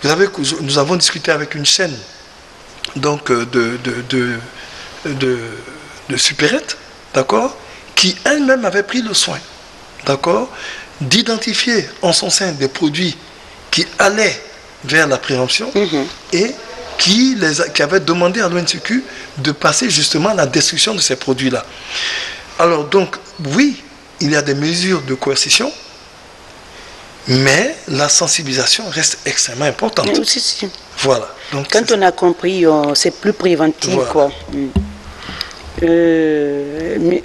[SPEAKER 2] nous avons discuté avec une chaîne donc, de supérettes, d'accord, qui elle-même avait pris le soin, d'accord, d'identifier en son sein des produits qui allaient vers la préemption et qui avait demandé à l'ONCQ de passer justement à la destruction de ces produits-là. Alors donc, oui, il y a des mesures de coercition, mais la sensibilisation reste extrêmement importante.
[SPEAKER 1] Si.
[SPEAKER 2] Voilà. Donc,
[SPEAKER 1] quand on a compris, c'est plus préventif. Voilà. Quoi.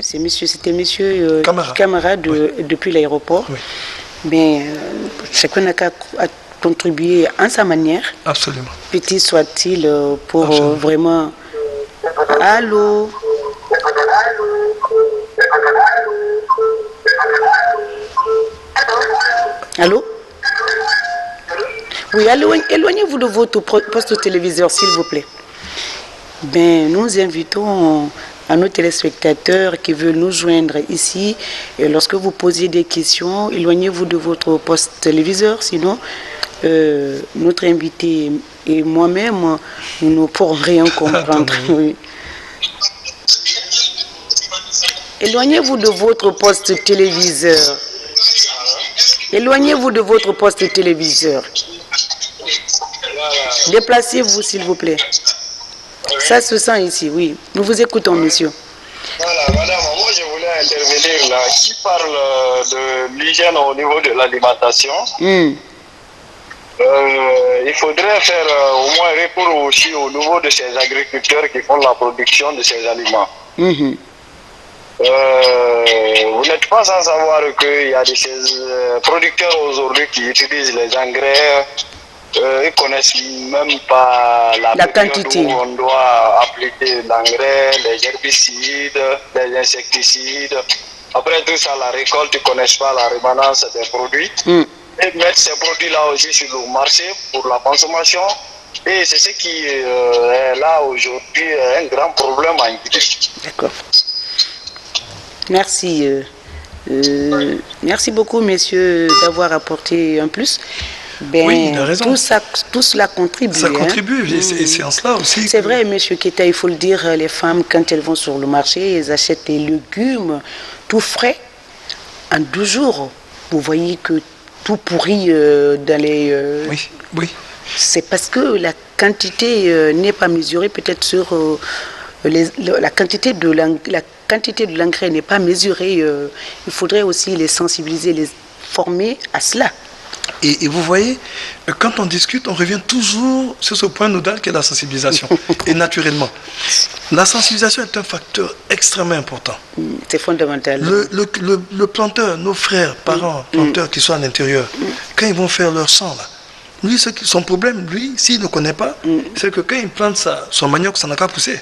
[SPEAKER 1] C'était monsieur Camara depuis l'aéroport. Oui. Mais chacun a contribué en sa manière.
[SPEAKER 2] Absolument.
[SPEAKER 1] Petit soit-il pour vraiment... Allô? Allô? Oui, éloignez-vous de votre poste téléviseur, s'il vous plaît. Ben, nous invitons à nos téléspectateurs qui veulent nous joindre ici. Et lorsque vous posez des questions, éloignez-vous de votre poste téléviseur, sinon notre invité et moi-même, nous ne pourrons rien comprendre. Oui. Éloignez-vous de votre poste téléviseur. Éloignez-vous de votre poste téléviseur. Déplacez-vous, s'il vous plaît. Ça se sent ici, oui. Nous vous écoutons, monsieur.
[SPEAKER 4] Voilà, madame, moi je voulais intervenir là. Qui parle de l'hygiène au niveau de l'alimentation? Il faudrait faire au moins recours aussi au niveau de ces agriculteurs qui font la production de ces aliments. Vous n'êtes pas sans savoir qu'il y a des producteurs aujourd'hui qui utilisent les engrais. Ils ne connaissent même pas la
[SPEAKER 1] quantité
[SPEAKER 4] où on doit appliquer l'engrais, les herbicides, les insecticides. Après tout ça, la récolte, ils ne connaissent pas la rémanence des produits. Et mettre ces produits-là aussi sur le marché pour la consommation. Et c'est ce qui est là aujourd'hui un grand problème à Guinée.
[SPEAKER 1] D'accord. Merci. Merci beaucoup, messieurs, d'avoir apporté un plus. Ben,
[SPEAKER 2] oui, il a raison.
[SPEAKER 1] Tout cela contribue.
[SPEAKER 2] Ça contribue, et c'est en cela aussi.
[SPEAKER 1] C'est vrai, monsieur Keita, il faut le dire, les femmes, quand elles vont sur le marché, elles achètent des légumes tout frais en 2 jours. Vous voyez que tout pourrit dans les...
[SPEAKER 2] Oui.
[SPEAKER 1] C'est parce que la quantité n'est pas mesurée, peut-être sur... la quantité de l'engrais n'est pas mesurée. Il faudrait aussi les sensibiliser, les former à cela.
[SPEAKER 2] Et vous voyez, quand on discute, on revient toujours sur ce point nodal qu'est la sensibilisation. Et naturellement, la sensibilisation est un facteur extrêmement important.
[SPEAKER 1] C'est fondamental.
[SPEAKER 2] Le planteur, nos frères, parents, planteurs qui sont à l'intérieur, quand ils vont faire leur champ, là, lui, son problème, lui, s'il ne connaît pas, c'est que quand il plante son manioc, ça n'a qu'à pousser.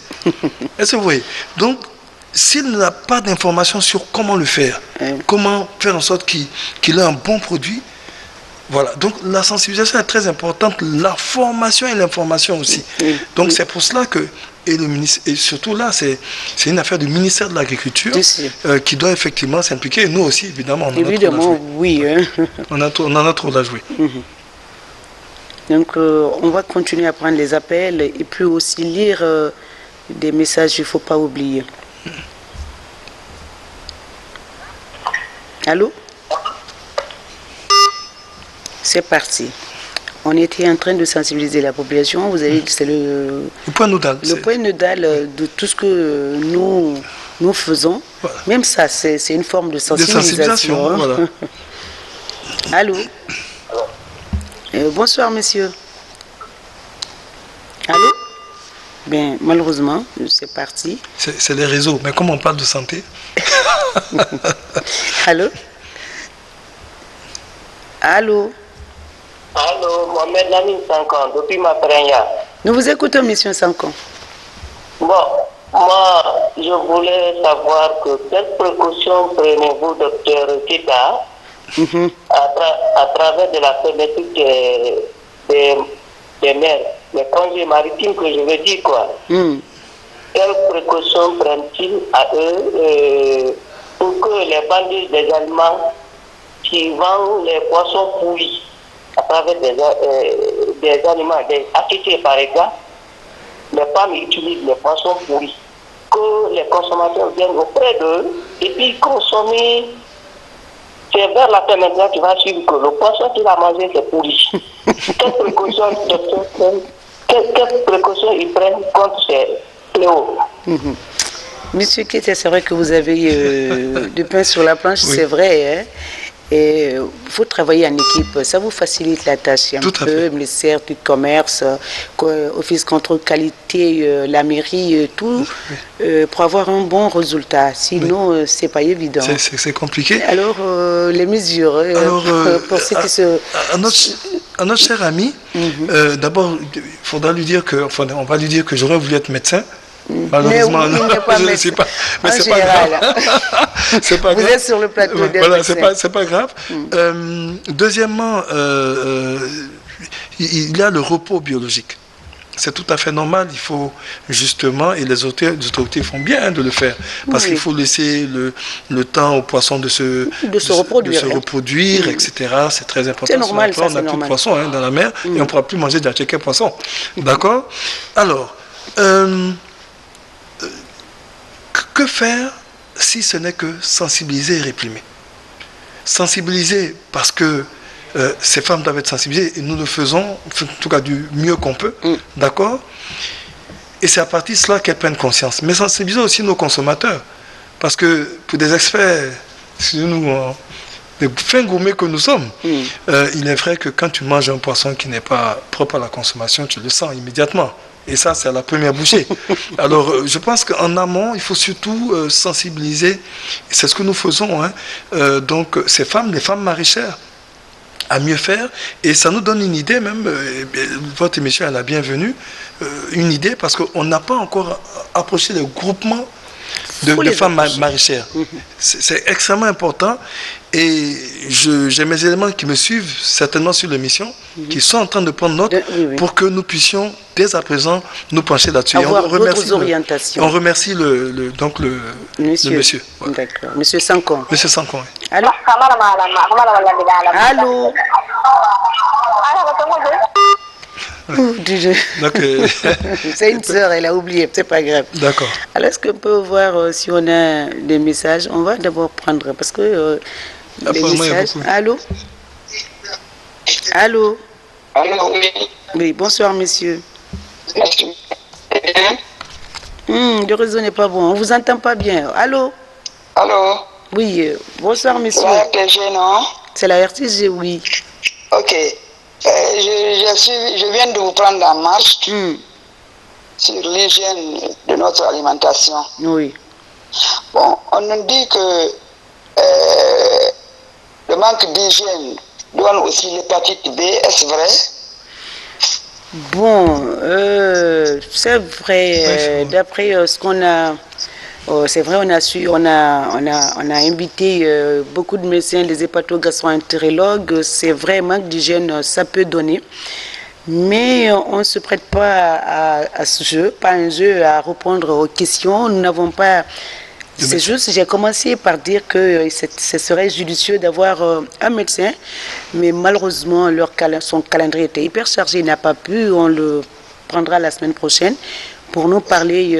[SPEAKER 2] Est-ce que vous voyez? Donc, s'il n'a pas d'informations sur comment le faire, comment faire en sorte qu'il ait un bon produit, voilà, donc la sensibilisation est très importante, la formation et l'information aussi. Donc c'est pour cela que, et surtout là, c'est une affaire du ministère de l'Agriculture qui doit effectivement s'impliquer, et nous aussi, évidemment, on en a trop à jouer.
[SPEAKER 1] Oui.
[SPEAKER 2] On en a trop à jouer.
[SPEAKER 1] Donc on va continuer à prendre les appels et puis aussi lire des messages, il ne faut pas oublier. Allô? C'est parti. On était en train de sensibiliser la population. Vous avez dit que c'est le
[SPEAKER 2] point nodal.
[SPEAKER 1] Le point nodal de tout ce que nous faisons. Voilà. Même ça, c'est une forme de sensibilisation. Hein.
[SPEAKER 2] Voilà.
[SPEAKER 1] Allô? Bonsoir, monsieur. Allô? Bien, malheureusement, c'est parti.
[SPEAKER 2] C'est les réseaux. Mais comme on parle de santé.
[SPEAKER 1] Allô? Allô?
[SPEAKER 5] Allô, Mohamed Lamine Sankan, depuis ma Maprenya.
[SPEAKER 1] Nous vous écoutons, monsieur Sankan.
[SPEAKER 5] Bon, moi, je voulais savoir quelles précautions prenez-vous, docteur Kita, à travers de la fermeture des mers, les congés maritimes que je veux dire, quoi. Quelles précautions prennent-ils à eux pour que les bandits des aliments qui vendent les poissons pourris à travers des aliments, des activités par exemple, les femmes utilisent les poissons pourris, que les consommateurs viennent auprès d'eux et puis consommer. C'est vers la fin maintenant qui va suivre que le poisson qu'il a mangé c'est pourri. Quelles précautions ils prennent contre ces fléaux?
[SPEAKER 1] Monsieur Keita, c'est vrai que vous avez du pain sur la planche, c'est vrai. Hein? Et il faut travailler en équipe, ça vous facilite la tâche un peu, ministère du commerce, office contrôle qualité, la mairie, tout, pour avoir un bon résultat. Sinon, c'est pas évident.
[SPEAKER 2] C'est compliqué.
[SPEAKER 1] Alors, les mesures, pour ceux qui se...
[SPEAKER 2] À notre cher ami, d'abord, il faudra lui dire que, enfin, on va lui dire que j'aurais voulu être médecin. Malheureusement, non, je ne sais pas. Mais c'est pas grave. C'est pas grave.
[SPEAKER 1] Vous êtes sur le plateau.
[SPEAKER 2] Voilà, c'est pas grave. Deuxièmement, il y a le repos biologique. c'est tout à fait normal. Il faut justement, et les autorités font bien de le faire, parce qu'il faut laisser le temps aux poissons de se reproduire, etc. C'est très important.
[SPEAKER 1] C'est normal,
[SPEAKER 2] on n'a plus de poissons dans la mer et on ne pourra plus manger de la chicken poisson. D'accord? Alors, que faire si ce n'est que sensibiliser et réprimer? Sensibiliser parce que ces femmes doivent être sensibilisées et nous le faisons, en tout cas du mieux qu'on peut, d'accord? Et c'est à partir de cela qu'elles prennent conscience. Mais sensibiliser aussi nos consommateurs, parce que pour des experts, des fins gourmets que nous sommes, il est vrai que quand tu manges un poisson qui n'est pas propre à la consommation, tu le sens immédiatement. Et ça, c'est à la première bouchée. Alors, je pense qu'en amont, il faut surtout sensibiliser. C'est ce que nous faisons. Donc, ces femmes, les femmes maraîchères, à mieux faire. Et ça nous donne une idée même, votre émission est la bienvenue, une idée parce qu'on n'a pas encore approché les groupements de femmes maraîchères. C'est extrêmement important. Et j'ai mes éléments qui me suivent certainement sur l'émission, qui sont en train de prendre note pour que nous puissions dès à présent nous pencher là-dessus.
[SPEAKER 1] Avoir d'autres orientations.
[SPEAKER 2] On remercie le monsieur.
[SPEAKER 1] Voilà. D'accord. Monsieur Sankon.
[SPEAKER 2] Monsieur Sankon.
[SPEAKER 1] Allô? Allô? C'est une sœur, elle a oublié, c'est pas grave.
[SPEAKER 2] D'accord.
[SPEAKER 1] Alors, est-ce qu'on peut voir si on a des messages? On va d'abord prendre, parce que les messages... Allô? Allô?
[SPEAKER 5] Allô, oui.
[SPEAKER 1] Oui, bonsoir, monsieur. Le réseau n'est pas bon, on vous entend pas bien. Allô?
[SPEAKER 5] Allô?
[SPEAKER 1] Oui, bonsoir, monsieur.
[SPEAKER 5] C'est la RTG, non?
[SPEAKER 1] C'est la RTG, oui.
[SPEAKER 5] Ok. Je viens de vous prendre en marche sur l'hygiène de notre alimentation.
[SPEAKER 1] Oui.
[SPEAKER 5] Bon, on nous dit que le manque d'hygiène donne aussi l'hépatite B. Est-ce vrai?
[SPEAKER 1] Bon, c'est vrai. D'après ce qu'on a... c'est vrai, on a invité beaucoup de médecins, des hépatogastroentérologues. C'est vrai, manque d'hygiène, ça peut donner. Mais on ne se prête pas à ce jeu, pas un jeu à répondre aux questions. Nous n'avons pas... C'est juste, j'ai commencé par dire que ce serait judicieux d'avoir un médecin, mais malheureusement, son calendrier était hyper chargé, il n'a pas pu. On le prendra la semaine prochaine pour nous parler...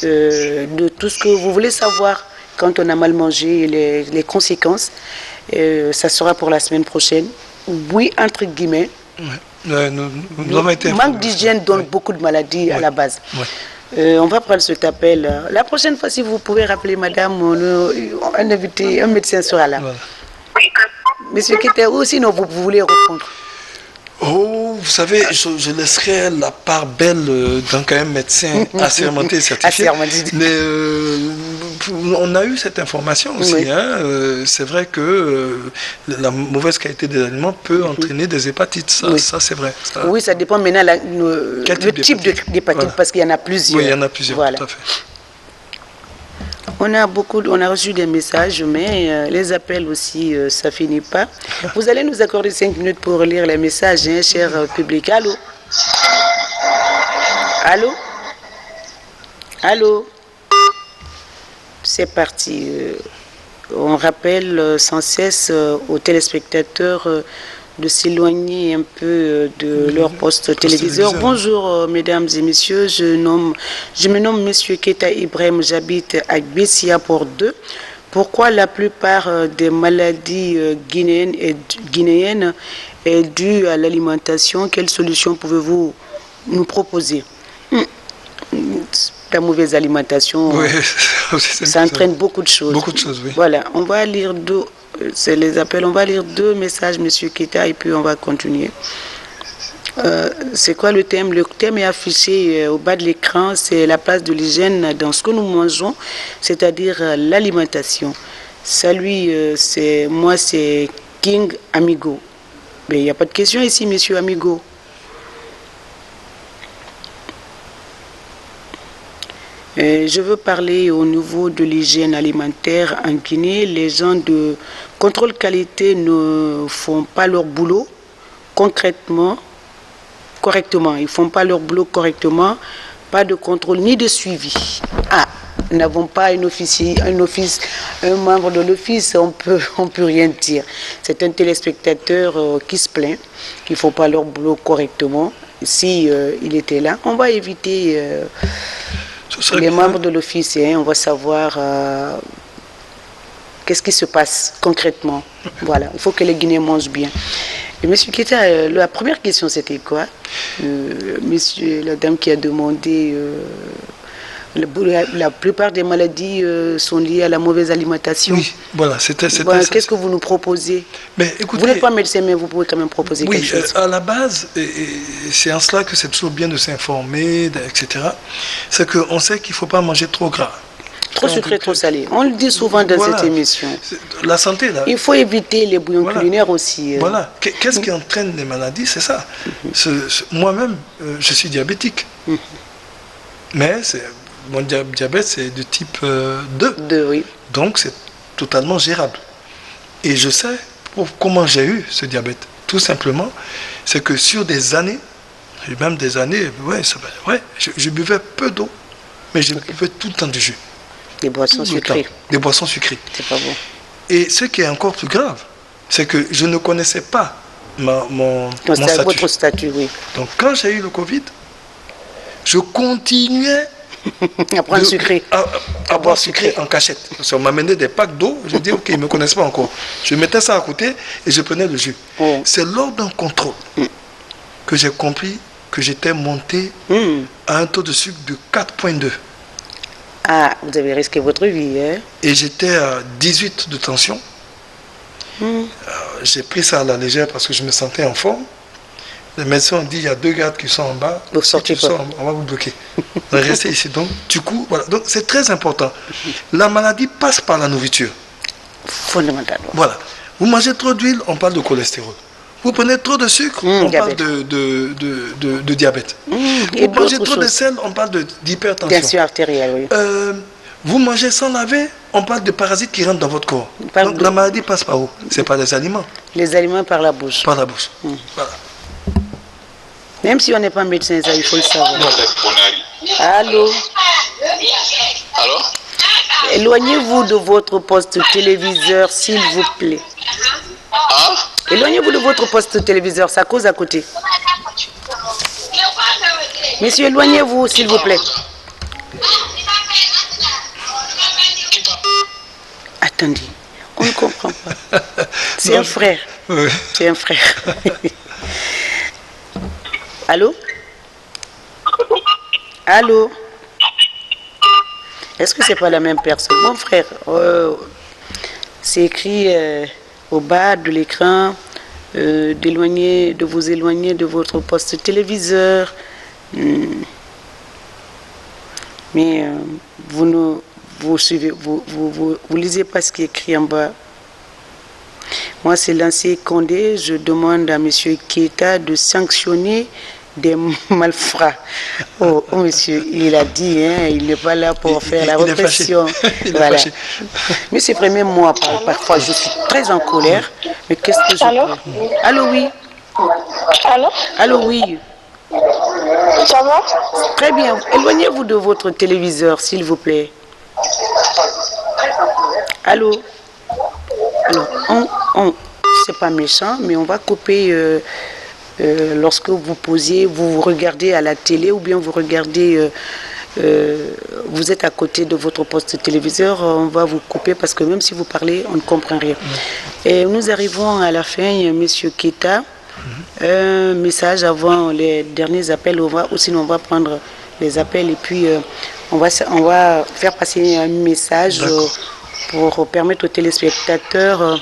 [SPEAKER 1] de tout ce que vous voulez savoir quand on a mal mangé, les conséquences. Ça sera pour la semaine prochaine. Oui, entre guillemets.
[SPEAKER 2] Nous avons été
[SPEAKER 1] manque d'hygiène donne beaucoup de maladies à la base. On va prendre cet appel. La prochaine fois, si vous pouvez rappeler, madame, un invité, un médecin sera là. Voilà. Monsieur Kéter, ou sinon vous voulez répondre?
[SPEAKER 2] Oh, vous savez, je laisserai la part belle d'un quand même médecin assermenté et certifié. Mais on a eu cette information aussi. Oui. C'est vrai que la mauvaise qualité des aliments peut entraîner des hépatites. Ça c'est vrai. Ça...
[SPEAKER 1] Oui, ça dépend maintenant le type d'hépatite, parce qu'il y en a plusieurs.
[SPEAKER 2] Oui, il y en a plusieurs, voilà. Tout à fait.
[SPEAKER 1] On a reçu des messages, mais les appels aussi, ça finit pas. Vous allez nous accorder 5 minutes pour lire les messages, hein, cher public. Allô? Allô? Allô? C'est parti. On rappelle sans cesse aux téléspectateurs de s'éloigner un peu de leur poste téléviseur. Bonjour mesdames et messieurs, je me nomme Monsieur Keta Ibrahim, j'habite à Bessia Port 2. Pourquoi la plupart des maladies guinéennes est due à l'alimentation? Quelle solution pouvez-vous nous proposer? La mauvaise alimentation, oui, ça entraîne beaucoup de choses.
[SPEAKER 2] Beaucoup de choses, oui.
[SPEAKER 1] Voilà, on va lire c'est les appels, on va lire 2 messages, Monsieur Kita, et puis on va continuer. C'est quoi le thème? Le thème est affiché au bas de l'écran, c'est la place de l'hygiène dans ce que nous mangeons, c'est-à-dire l'alimentation. Salut, c'est King Amigo. Mais il n'y a pas de question ici, Monsieur Amigo. Je veux parler au niveau de l'hygiène alimentaire en Guinée. Les gens de contrôle qualité ne font pas leur boulot. Concrètement, correctement. Ils ne font pas leur boulot correctement. Pas de contrôle ni de suivi. Nous n'avons pas un membre de l'office, on peut rien dire. C'est un téléspectateur qui se plaint qu'il ne faut pas leur boulot correctement. Si il était là, on va éviter les membres de l'office, on va savoir qu'est-ce qui se passe concrètement. Voilà, il faut que les Guinéens mangent bien. Et monsieur Keita, la première question c'était quoi? La dame qui a demandé... La plupart des maladies sont liées à la mauvaise alimentation.
[SPEAKER 2] Oui, voilà, c'était
[SPEAKER 1] qu'est-ce que vous nous proposez?
[SPEAKER 2] Mais écoutez,
[SPEAKER 1] vous n'êtes pas médecin, mais vous pouvez quand même proposer quelque chose.
[SPEAKER 2] À la base, et c'est en cela que c'est toujours bien de s'informer, etc., c'est qu'on sait qu'il ne faut pas manger trop gras.
[SPEAKER 1] Trop sucré, trop salé. On le dit souvent dans cette émission.
[SPEAKER 2] La santé, là.
[SPEAKER 1] Il faut éviter les bouillons culinaires aussi.
[SPEAKER 2] Voilà. Qu'est-ce qui entraîne les maladies? C'est ça. Moi-même, je suis diabétique. Mais mon diabète, c'est de type 2.
[SPEAKER 1] Oui.
[SPEAKER 2] Donc, c'est totalement gérable. Et je sais comment j'ai eu ce diabète. Tout simplement, c'est que sur des années, même des années, je buvais peu d'eau, mais je buvais tout le temps du jus.
[SPEAKER 1] Des boissons sucrées.
[SPEAKER 2] Des boissons sucrées.
[SPEAKER 1] C'est pas bon.
[SPEAKER 2] Et ce qui est encore plus grave, c'est que je ne connaissais pas mon statut.
[SPEAKER 1] Votre statut, oui.
[SPEAKER 2] Donc, quand j'ai eu le Covid, je continuais
[SPEAKER 1] à prendre sucré.
[SPEAKER 2] À boire sucré en cachette. Parce qu'on m'amenait des packs d'eau, je dis ok, ils ne me connaissent pas encore. Je mettais ça à côté et je prenais le jus. C'est lors d'un contrôle que j'ai compris que j'étais monté à un taux de sucre de 4,2.
[SPEAKER 1] Ah, vous avez risqué votre vie, hein?
[SPEAKER 2] Et j'étais à 18 de tension. J'ai pris ça à la légère parce que je me sentais en forme. Les médecins ont dit il y a 2 gardes qui sont en bas.
[SPEAKER 1] Vous sortez pas.
[SPEAKER 2] On va vous bloquer. Restez ici. Donc, du coup, voilà. Donc, c'est très important. La maladie passe par la nourriture.
[SPEAKER 1] Fondamentalement.
[SPEAKER 2] Voilà. Vous mangez trop d'huile, on parle de cholestérol. Vous prenez trop de sucre, on parle de diabète. Vous mangez trop de sel, on parle d'hypertension.
[SPEAKER 1] Tension artérielle, oui.
[SPEAKER 2] Vous mangez sans laver, on parle de parasites qui rentrent dans votre corps. Donc, la maladie passe par où? C'est par les aliments.
[SPEAKER 1] Les aliments par la bouche.
[SPEAKER 2] Par la bouche. Voilà.
[SPEAKER 1] Même si on n'est pas médecin, ça, il faut le savoir. Allô?
[SPEAKER 3] Allô?
[SPEAKER 1] Éloignez-vous de votre poste téléviseur, s'il vous plaît. Éloignez-vous de votre poste téléviseur, ça cause à côté. Monsieur, éloignez-vous, s'il vous plaît. Attendez, on ne comprend pas. C'est un frère.
[SPEAKER 2] Oui.
[SPEAKER 1] C'est un frère. Allô? Allô? Est-ce que c'est pas la même personne? Mon frère, c'est écrit au bas de l'écran de vous éloigner de votre poste téléviseur. Mais vous lisez pas ce qui est écrit en bas. Moi, c'est l'ancien Condé. Je demande à M. Keita de sanctionner des malfrats. Oh, monsieur, il a dit, il n'est pas là pour faire la répression. Voilà. Mais c'est vrai, même moi, parfois, je suis très en colère. Mais qu'est-ce que je
[SPEAKER 6] Allô?
[SPEAKER 1] peux? Allô, oui.
[SPEAKER 6] Allô?
[SPEAKER 1] Allô, oui.
[SPEAKER 6] Ça va?
[SPEAKER 1] Très bien. Éloignez-vous de votre téléviseur, s'il vous plaît. Allô? Alors, c'est pas méchant, mais on va couper lorsque vous posiez, vous regardez à la télé ou bien vous regardez, vous êtes à côté de votre poste téléviseur, on va vous couper parce que même si vous parlez, on ne comprend rien. Et nous arrivons à la fin, Monsieur Keita, un message avant les derniers appels, on va prendre les appels et puis on va faire passer un message pour permettre aux téléspectateurs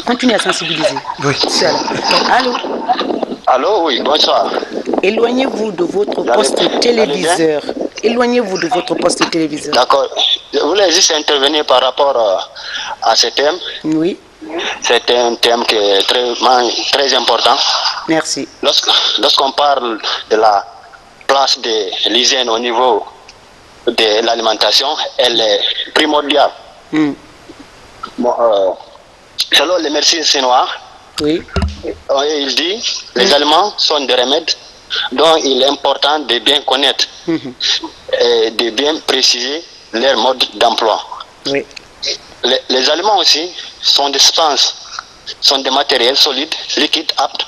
[SPEAKER 1] continuer à sensibiliser.
[SPEAKER 2] Oui.
[SPEAKER 1] Allô?
[SPEAKER 3] Allô, oui, bonsoir.
[SPEAKER 1] Éloignez-vous de votre poste téléviseur. Éloignez-vous de votre poste téléviseur.
[SPEAKER 3] D'accord. Je voulais juste intervenir par rapport à ce thème.
[SPEAKER 1] Oui.
[SPEAKER 3] C'est un thème qui est très important.
[SPEAKER 1] Merci.
[SPEAKER 3] Lorsqu'on parle de la place de l'hygiène au niveau de l'alimentation, elle est primordiale.
[SPEAKER 7] Selon les médecins chinois,
[SPEAKER 1] Oui.
[SPEAKER 7] il dit les aliments sont des remèdes dont il est important de bien connaître et de bien préciser leur mode d'emploi.
[SPEAKER 1] Oui.
[SPEAKER 7] Les aliments aussi sont des substances, sont des matériels solides, liquides, aptes,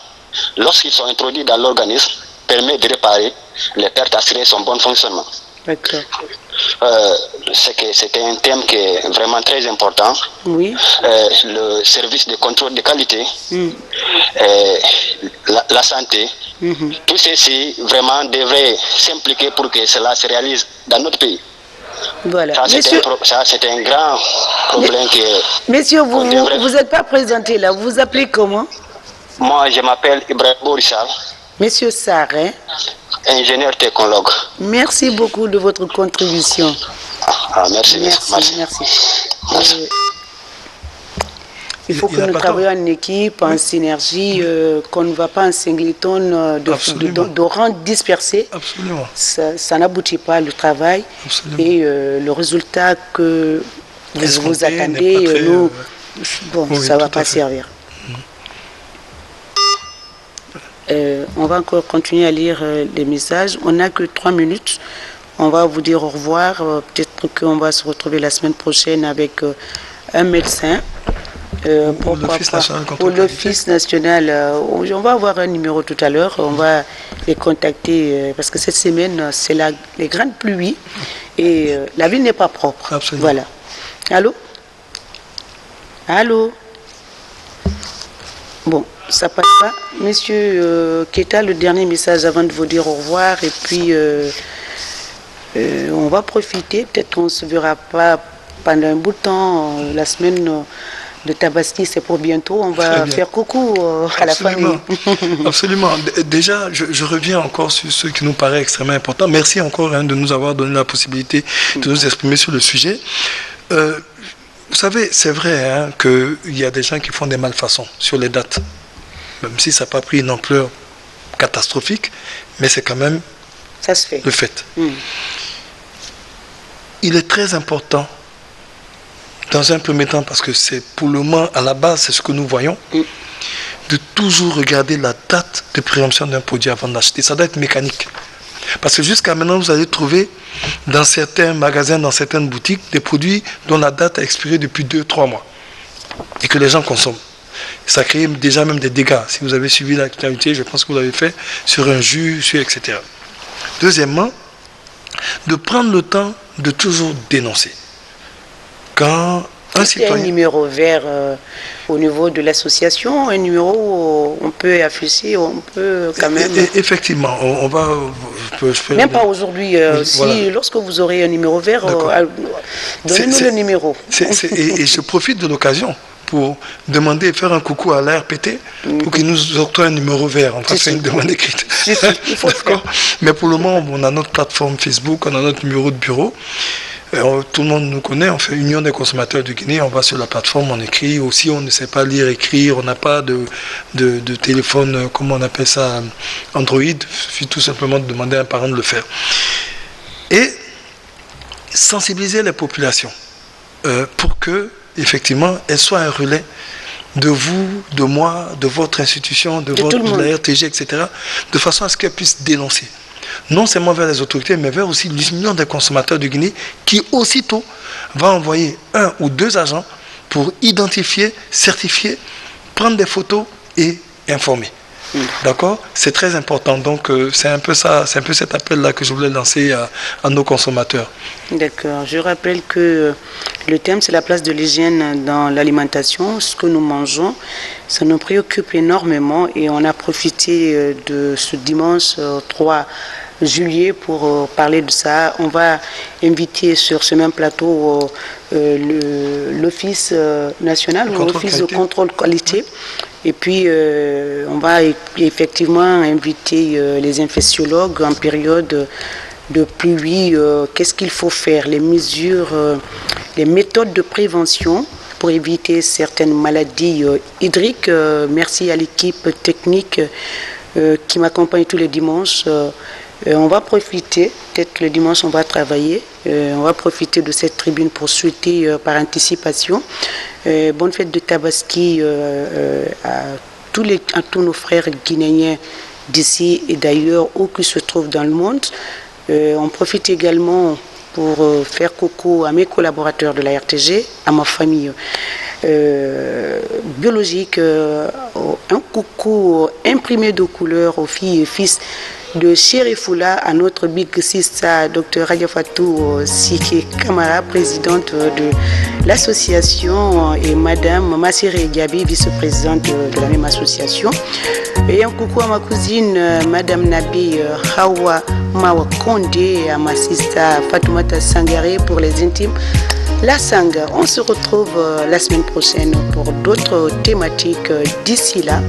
[SPEAKER 7] lorsqu'ils sont introduits dans l'organisme, permet de réparer les pertes, assurer son bon fonctionnement.
[SPEAKER 1] D'accord.
[SPEAKER 7] C'était un thème qui est vraiment très important.
[SPEAKER 1] Oui.
[SPEAKER 7] Le service de contrôle de qualité, la santé, tout ceci vraiment devrait s'impliquer pour que cela se réalise dans notre pays.
[SPEAKER 1] Voilà.
[SPEAKER 7] Ça, c'est un grand problème que...
[SPEAKER 1] Messieurs, vous n'êtes pas présenté là. Vous vous appelez comment?
[SPEAKER 7] Moi, je m'appelle Ibrahim Bourissal.
[SPEAKER 1] Monsieur Sarr, hein?
[SPEAKER 7] Ingénieur technologue.
[SPEAKER 1] Merci beaucoup de votre contribution.
[SPEAKER 7] Merci.
[SPEAKER 1] Il faut que nous travaillions en équipe, en synergie, qu'on ne va pas en singleton de rangs dispersés.
[SPEAKER 2] Absolument.
[SPEAKER 1] Ça n'aboutit pas le travail.
[SPEAKER 2] Absolument.
[SPEAKER 1] Et le résultat que vous attendez, ça ne va pas servir. On va encore continuer à lire les messages. On n'a que 3 minutes. On va vous dire au revoir. Peut-être qu'on va se retrouver la semaine prochaine avec un médecin. Pour l'Office national. On va avoir un numéro tout à l'heure. On va les contacter parce que cette semaine, c'est les grandes pluies et la ville n'est pas propre.
[SPEAKER 2] Absolument.
[SPEAKER 1] Voilà. Allô? Allô? Bon, ça passe pas. Monsieur Keita, le dernier message avant de vous dire au revoir. Et puis, on va profiter. Peut-être qu'on ne se verra pas pendant un bout de temps. La semaine de Tabaski, c'est pour bientôt. On va faire coucou à la famille.
[SPEAKER 2] Absolument. Déjà, je reviens encore sur ce qui nous paraît extrêmement important. Merci encore de nous avoir donné la possibilité de nous exprimer sur le sujet. Vous savez, c'est vrai qu'il y a des gens qui font des malfaçons sur les dates. Même si ça n'a pas pris une ampleur catastrophique, mais c'est quand même
[SPEAKER 1] ça se fait.
[SPEAKER 2] Le fait. Il est très important, dans un premier temps, parce que c'est pour le moment, à la base, c'est ce que nous voyons, de toujours regarder la date de préemption d'un produit avant d'acheter. Ça doit être mécanique. Parce que jusqu'à maintenant, vous allez trouver dans certains magasins, dans certaines boutiques, des produits dont la date a expiré depuis 2-3 mois et que les gens consomment. Ça crée déjà même des dégâts. Si vous avez suivi l'actualité, je pense que vous l'avez fait sur un jus, etc. Deuxièmement, de prendre le temps de toujours dénoncer. Quand un citoyen...
[SPEAKER 1] un numéro vert au niveau de l'association, un numéro où on peut afficher, on peut quand même...
[SPEAKER 2] Effectivement, on va...
[SPEAKER 1] Même pas aujourd'hui. Lorsque vous aurez un numéro vert, donnez-nous le numéro.
[SPEAKER 2] Et je profite de l'occasion pour demander, faire un coucou à l'ARPT pour qu'il nous octroie un numéro vert. On va faire une demande écrite. Mais pour le moment, on a notre plateforme Facebook, on a notre numéro de bureau. Tout le monde nous connaît, on fait Union des consommateurs de Guinée, on va sur la plateforme, on écrit. Aussi, on ne sait pas lire, écrire, on n'a pas de téléphone, comment on appelle ça, Android. Il suffit tout simplement de demander à un parent de le faire. Et sensibiliser les populations pour que, effectivement, elles soient un relais de vous, de moi, de votre institution, de la RTG, etc., de façon à ce qu'elles puissent dénoncer. Non seulement vers les autorités, mais vers aussi l'Union des consommateurs de Guinée, qui aussitôt va envoyer 1 ou 2 agents pour identifier, certifier, prendre des photos et informer. D'accord? C'est très important. Donc, c'est un peu ça, c'est un peu cet appel-là que je voulais lancer à nos consommateurs.
[SPEAKER 1] D'accord. Je rappelle que le thème, c'est la place de l'hygiène dans l'alimentation. Ce que nous mangeons, ça nous préoccupe énormément et on a profité de ce dimanche 3 juillet pour parler de ça. On va inviter sur ce même plateau l'Office national ou l'Office de contrôle qualité. Et puis, on va effectivement inviter les infectiologues en période de pluie. Qu'est-ce qu'il faut faire? Les mesures, les méthodes de prévention pour éviter certaines maladies hydriques. Merci à l'équipe technique qui m'accompagne tous les dimanches. On va profiter, peut-être le dimanche on va travailler, on va profiter de cette tribune pour souhaiter par anticipation bonne fête de Tabaski à tous nos frères guinéens d'ici et d'ailleurs où qu'ils se trouvent dans le monde. On profite également pour faire coucou à mes collaborateurs de la RTG, à ma famille biologique, un coucou imprimé de couleur aux filles et fils de Chérifoula, à notre big sister Dr Radia Fatou Sike Kamara, présidente de l'association, et Madame Massiré Diaby, vice-présidente de la même association. Et un coucou à ma cousine Madame Nabi Hawa Mawa Kondé et à ma sister Fatoumata Sangaré pour les intimes. La Sanga, on se retrouve la semaine prochaine pour d'autres thématiques. D'ici là,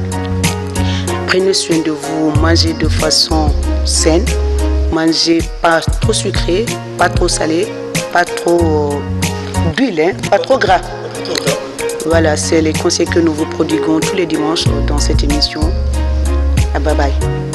[SPEAKER 1] prenez soin de vous, mangez de façon saine, mangez pas trop sucré, pas trop salé, pas trop d'huile, pas trop gras. Voilà, c'est les conseils que nous vous prodiguons tous les dimanches dans cette émission. Bye bye.